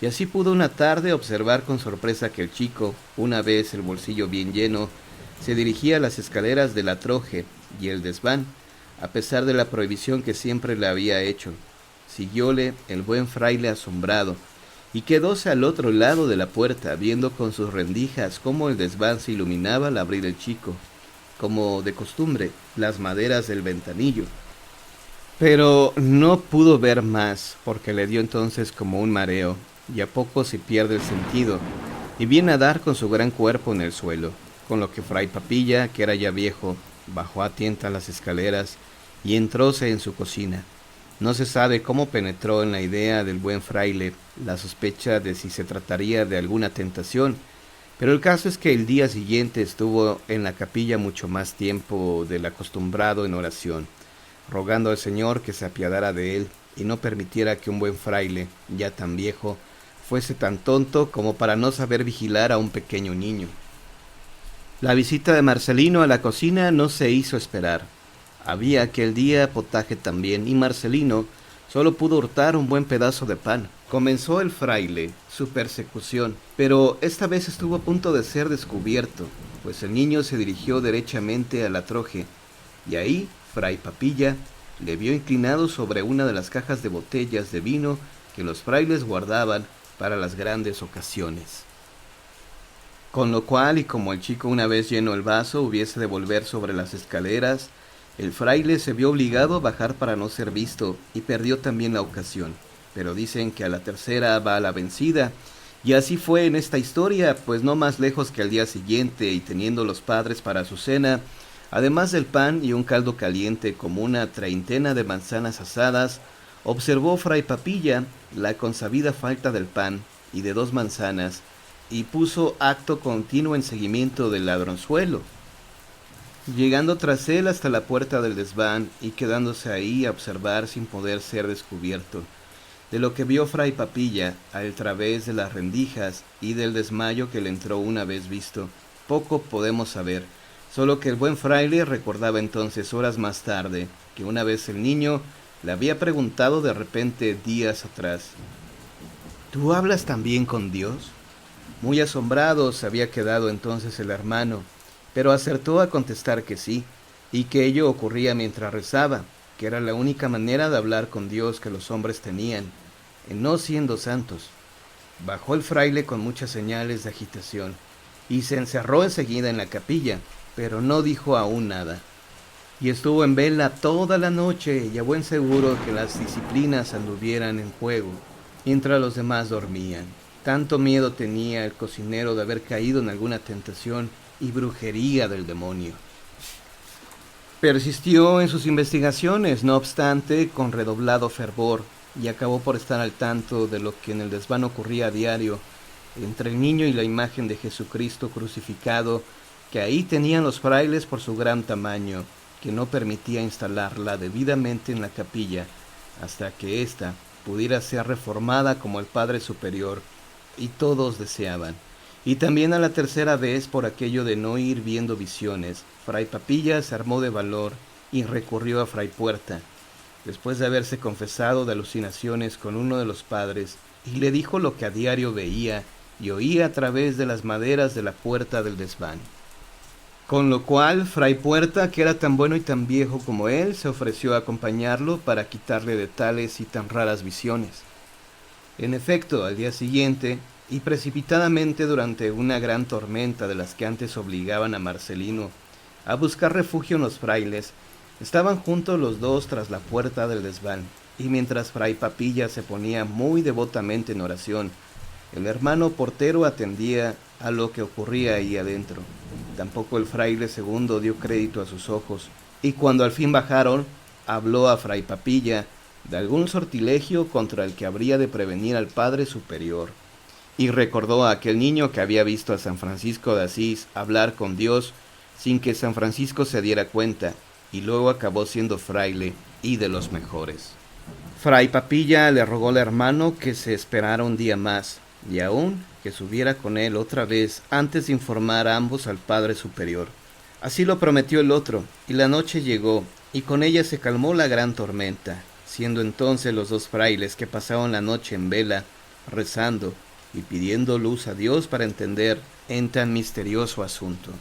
y así pudo una tarde observar con sorpresa que el chico, una vez el bolsillo bien lleno, se dirigía a las escaleras de la troje y el desván, a pesar de la prohibición que siempre le había hecho. Siguióle el buen fraile asombrado, y quedóse al otro lado de la puerta, viendo con sus rendijas cómo el desván se iluminaba al abrir el chico, como de costumbre, las maderas del ventanillo. Pero no pudo ver más, porque le dio entonces como un mareo, y a poco se pierde el sentido, y viene a dar con su gran cuerpo en el suelo, con lo que Fray Papilla, que era ya viejo, bajó a tientas las escaleras y entróse en su cocina. No se sabe cómo penetró en la idea del buen fraile la sospecha de si se trataría de alguna tentación, pero el caso es que el día siguiente estuvo en la capilla mucho más tiempo del acostumbrado en oración, rogando al Señor que se apiadara de él y no permitiera que un buen fraile, ya tan viejo, fuese tan tonto como para no saber vigilar a un pequeño niño. La visita de Marcelino a la cocina no se hizo esperar. Había aquel día potaje también, y Marcelino solo pudo hurtar un buen pedazo de pan. Comenzó el fraile su persecución, pero esta vez estuvo a punto de ser descubierto, pues el niño se dirigió derechamente a la troje, y ahí Fray Papilla le vio inclinado sobre una de las cajas de botellas de vino que los frailes guardaban para las grandes ocasiones. Con lo cual, y como el chico una vez lleno el vaso hubiese de volver sobre las escaleras, el fraile se vio obligado a bajar para no ser visto, y perdió también la ocasión. Pero dicen que a la tercera va la vencida, y así fue en esta historia, pues no más lejos que al día siguiente, y teniendo los padres para su cena, además del pan y un caldo caliente como una treintena de manzanas asadas, observó Fray Papilla la consabida falta del pan y de 2 manzanas, y puso acto continuo en seguimiento del ladronzuelo, llegando tras él hasta la puerta del desván y quedándose ahí a observar sin poder ser descubierto. De lo que vio Fray Papilla al través de las rendijas y del desmayo que le entró una vez visto, poco podemos saber, solo que el buen fraile recordaba entonces horas más tarde que una vez el niño le había preguntado de repente días atrás: ¿Tú hablas también con Dios? Muy asombrado se había quedado entonces el hermano, pero acertó a contestar que sí, y que ello ocurría mientras rezaba, que era la única manera de hablar con Dios que los hombres tenían, no siendo santos. Bajó el fraile con muchas señales de agitación, y se encerró enseguida en la capilla, pero no dijo aún nada. Y estuvo en vela toda la noche, y a buen seguro que las disciplinas anduvieran en juego, mientras los demás dormían. Tanto miedo tenía el cocinero de haber caído en alguna tentación y brujería del demonio. Persistió en sus investigaciones, no obstante, con redoblado fervor, y acabó por estar al tanto de lo que en el desván ocurría a diario, entre el niño y la imagen de Jesucristo crucificado, que ahí tenían los frailes por su gran tamaño, que no permitía instalarla debidamente en la capilla, hasta que ésta pudiera ser reformada como el Padre Superior, y todos deseaban. Y también a la tercera vez, por aquello de no ir viendo visiones, Fray Papilla se armó de valor y recurrió a Fray Puerta, después de haberse confesado de alucinaciones con uno de los padres, y le dijo lo que a diario veía y oía a través de las maderas de la puerta del desván. Con lo cual, Fray Puerta, que era tan bueno y tan viejo como él, se ofreció a acompañarlo para quitarle de tales y tan raras visiones. En efecto, al día siguiente, y precipitadamente durante una gran tormenta de las que antes obligaban a Marcelino a buscar refugio en los frailes, estaban juntos los dos tras la puerta del desván, y mientras Fray Papilla se ponía muy devotamente en oración, el hermano portero atendía a lo que ocurría ahí adentro. Tampoco el fraile segundo dio crédito a sus ojos, y cuando al fin bajaron, habló a Fray Papilla de algún sortilegio contra el que habría de prevenir al Padre Superior, y recordó a aquel niño que había visto a San Francisco de Asís hablar con Dios sin que San Francisco se diera cuenta, y luego acabó siendo fraile y de los mejores. Fray Papilla le rogó al hermano que se esperara un día más, y aún que subiera con él otra vez antes de informar a ambos al Padre Superior. Así lo prometió el otro, y la noche llegó, y con ella se calmó la gran tormenta, siendo entonces los dos frailes que pasaban la noche en vela, rezando y pidiendo luz a Dios para entender en tan misterioso asunto.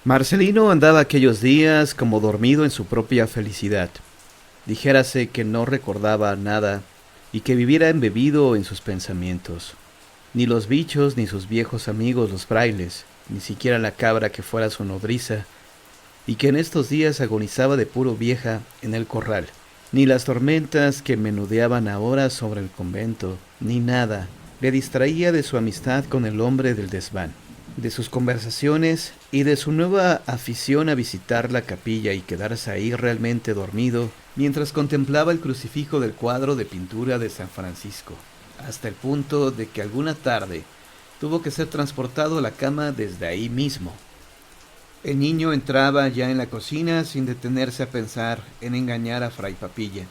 Marcelino andaba aquellos días como dormido en su propia felicidad. Dijérase que no recordaba nada y que viviera embebido en sus pensamientos. Ni los bichos, ni sus viejos amigos los frailes, ni siquiera la cabra que fuera su nodriza, y que en estos días agonizaba de puro vieja en el corral, ni las tormentas que menudeaban ahora sobre el convento, ni nada le distraía de su amistad con el hombre del desván, de sus conversaciones y de su nueva afición a visitar la capilla y quedarse ahí realmente dormido mientras contemplaba el crucifijo del cuadro de pintura de San Francisco, hasta el punto de que alguna tarde tuvo que ser transportado a la cama desde ahí mismo. El niño entraba ya en la cocina sin detenerse a pensar en engañar a Fray Papilla,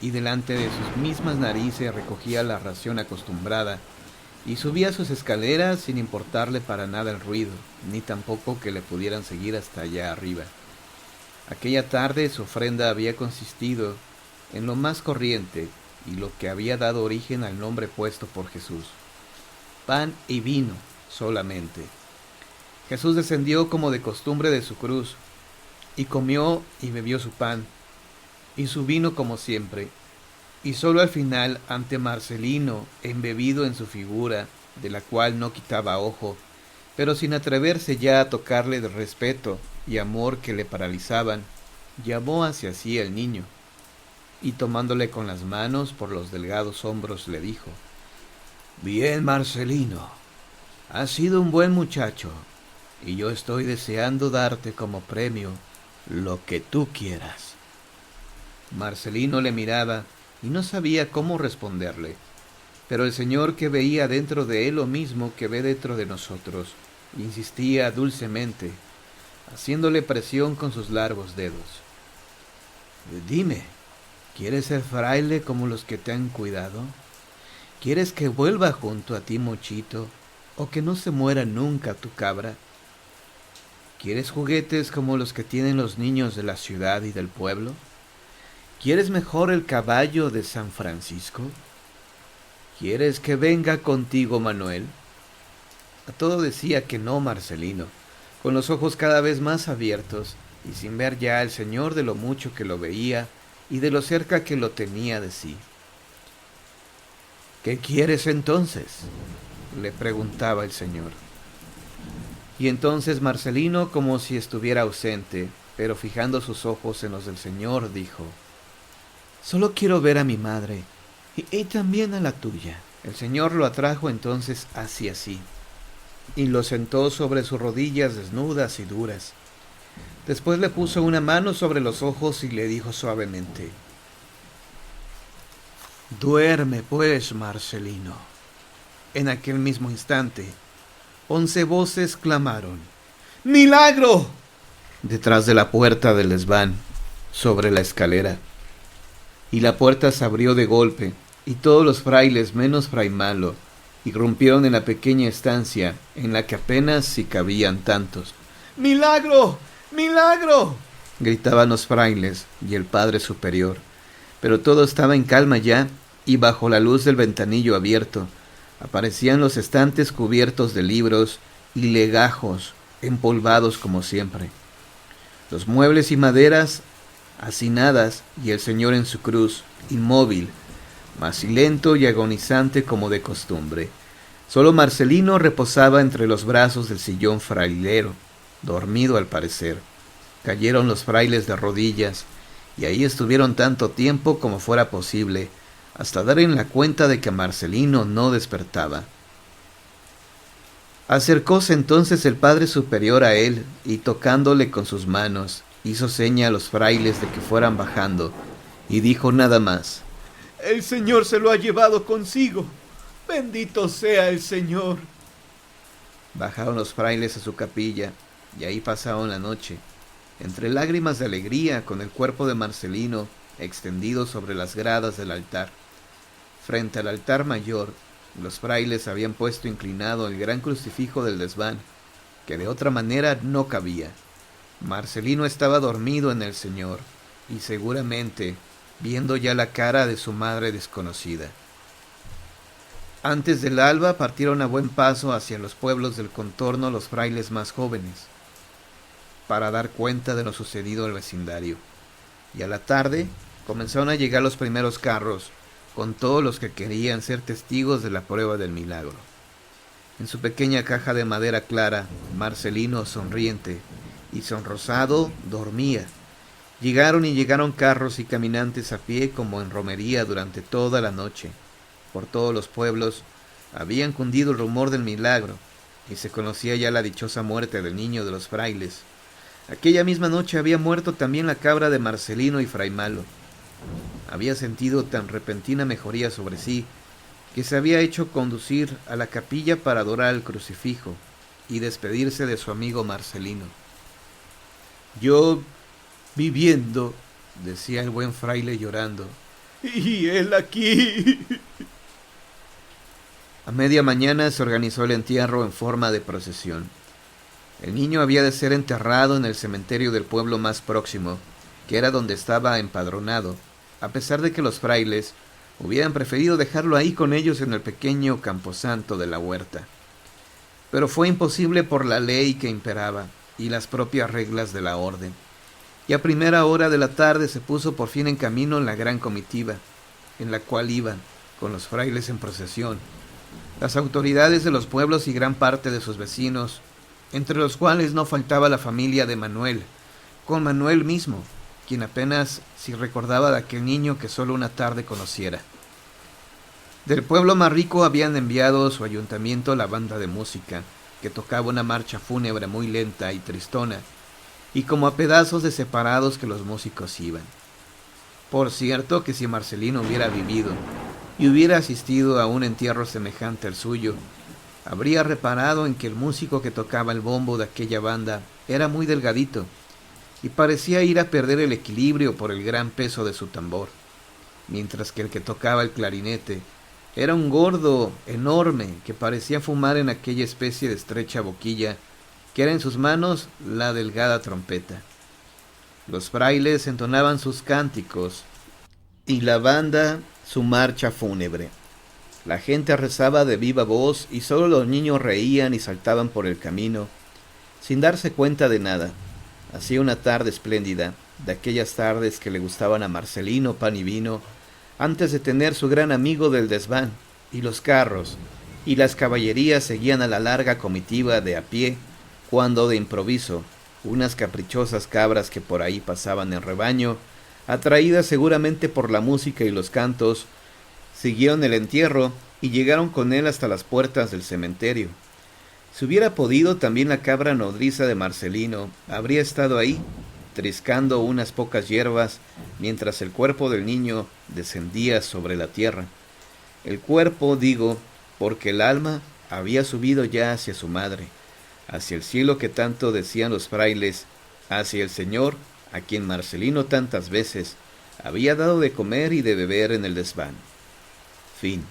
y delante de sus mismas narices recogía la ración acostumbrada y subía sus escaleras sin importarle para nada el ruido, ni tampoco que le pudieran seguir hasta allá arriba. Aquella tarde su ofrenda había consistido en lo más corriente y lo que había dado origen al nombre puesto por Jesús: pan y vino solamente. Jesús descendió como de costumbre de su cruz, y comió y bebió su pan, y su vino como siempre, y sólo al final, ante Marcelino, embebido en su figura, de la cual no quitaba ojo, pero sin atreverse ya a tocarle de respeto y amor que le paralizaban, llamó hacia sí al niño, y tomándole con las manos por los delgados hombros le dijo: «Bien, Marcelino, has sido un buen muchacho, y yo estoy deseando darte como premio lo que tú quieras». Marcelino le miraba y no sabía cómo responderle. Pero el Señor, que veía dentro de él lo mismo que ve dentro de nosotros, insistía dulcemente, haciéndole presión con sus largos dedos. Dime, ¿quieres ser fraile como los que te han cuidado? ¿Quieres que vuelva junto a ti Mochito, o que no se muera nunca tu cabra? ¿Quieres juguetes como los que tienen los niños de la ciudad y del pueblo? ¿Quieres mejor el caballo de San Francisco? ¿Quieres que venga contigo Manuel? A todo decía que no Marcelino, con los ojos cada vez más abiertos y sin ver ya al Señor de lo mucho que lo veía y de lo cerca que lo tenía de sí. ¿Qué quieres entonces?, le preguntaba el Señor. Y entonces Marcelino, como si estuviera ausente, pero fijando sus ojos en los del Señor, dijo: Solo quiero ver a mi madre, y también a la tuya. El Señor lo atrajo entonces hacia sí, y lo sentó sobre sus rodillas desnudas y duras. Después le puso una mano sobre los ojos y le dijo suavemente: Duerme pues, Marcelino. En aquel mismo instante, 11 voces clamaron: ¡Milagro!, detrás de la puerta del desván, sobre la escalera. Y la puerta se abrió de golpe, y todos los frailes, menos Fray Malo, irrumpieron en la pequeña estancia, en la que apenas si cabían tantos. ¡Milagro! ¡Milagro!, gritaban los frailes y el Padre Superior. Pero todo estaba en calma ya, y bajo la luz del ventanillo abierto, aparecían los estantes cubiertos de libros y legajos, empolvados como siempre. Los muebles y maderas hacinadas, y el Señor en su cruz, inmóvil, macilento y agonizante como de costumbre. Solo Marcelino reposaba entre los brazos del sillón frailero, dormido al parecer. Cayeron los frailes de rodillas, y ahí estuvieron tanto tiempo como fuera posible, hasta dar en la cuenta de que Marcelino no despertaba. Acercóse entonces el Padre Superior a él, y tocándole con sus manos, hizo seña a los frailes de que fueran bajando, y dijo nada más: El Señor se lo ha llevado consigo. Bendito sea el Señor. Bajaron los frailes a su capilla, y ahí pasaron la noche, entre lágrimas de alegría, con el cuerpo de Marcelino extendido sobre las gradas del altar. Frente al altar mayor, los frailes habían puesto inclinado el gran crucifijo del desván, que de otra manera no cabía. Marcelino estaba dormido en el Señor, y seguramente viendo ya la cara de su madre desconocida. Antes del alba partieron a buen paso hacia los pueblos del contorno los frailes más jóvenes, para dar cuenta de lo sucedido al vecindario, y a la tarde comenzaron a llegar los primeros carros, con todos los que querían ser testigos de la prueba del milagro. En su pequeña caja de madera clara, Marcelino, sonriente y sonrosado, dormía. Llegaron carros y caminantes a pie como en romería durante toda la noche. Por todos los pueblos habían cundido el rumor del milagro, y se conocía ya la dichosa muerte del niño de los frailes. Aquella misma noche había muerto también la cabra de Marcelino y Fray Malo. Había sentido tan repentina mejoría sobre sí, que se había hecho conducir a la capilla para adorar el crucifijo y despedirse de su amigo Marcelino. Yo viviendo, decía el buen fraile llorando, y él aquí. A media mañana se organizó el entierro en forma de procesión. El niño había de ser enterrado en el cementerio del pueblo más próximo, que era donde estaba empadronado, a pesar de que los frailes hubieran preferido dejarlo ahí con ellos en el pequeño camposanto de la huerta. Pero fue imposible por la ley que imperaba y las propias reglas de la orden. Y a primera hora de la tarde se puso por fin en camino la gran comitiva, en la cual iban, con los frailes en procesión, las autoridades de los pueblos y gran parte de sus vecinos, entre los cuales no faltaba la familia de Manuel, con Manuel mismo, quien apenas si recordaba de aquel niño que solo una tarde conociera. Del pueblo más rico habían enviado a su ayuntamiento la banda de música, que tocaba una marcha fúnebre muy lenta y tristona, y como a pedazos de separados que los músicos iban. Por cierto que si Marcelino hubiera vivido, y hubiera asistido a un entierro semejante al suyo, habría reparado en que el músico que tocaba el bombo de aquella banda era muy delgadito y parecía ir a perder el equilibrio por el gran peso de su tambor, mientras que el que tocaba el clarinete era un gordo enorme que parecía fumar en aquella especie de estrecha boquilla que era en sus manos la delgada trompeta. Los frailes entonaban sus cánticos y la banda su marcha fúnebre. La gente rezaba de viva voz y solo los niños reían y saltaban por el camino, sin darse cuenta de nada. Hacía una tarde espléndida, de aquellas tardes que le gustaban a Marcelino pan y vino, antes de tener su gran amigo del desván, y los carros y las caballerías seguían a la larga comitiva de a pie, cuando de improviso, unas caprichosas cabras que por ahí pasaban en rebaño, atraídas seguramente por la música y los cantos, siguieron el entierro y llegaron con él hasta las puertas del cementerio. Si hubiera podido, también la cabra nodriza de Marcelino habría estado ahí, triscando unas pocas hierbas, mientras el cuerpo del niño descendía sobre la tierra. El cuerpo, digo, porque el alma había subido ya hacia su madre, hacia el cielo que tanto decían los frailes, hacia el Señor, a quien Marcelino tantas veces había dado de comer y de beber en el desván. Fin.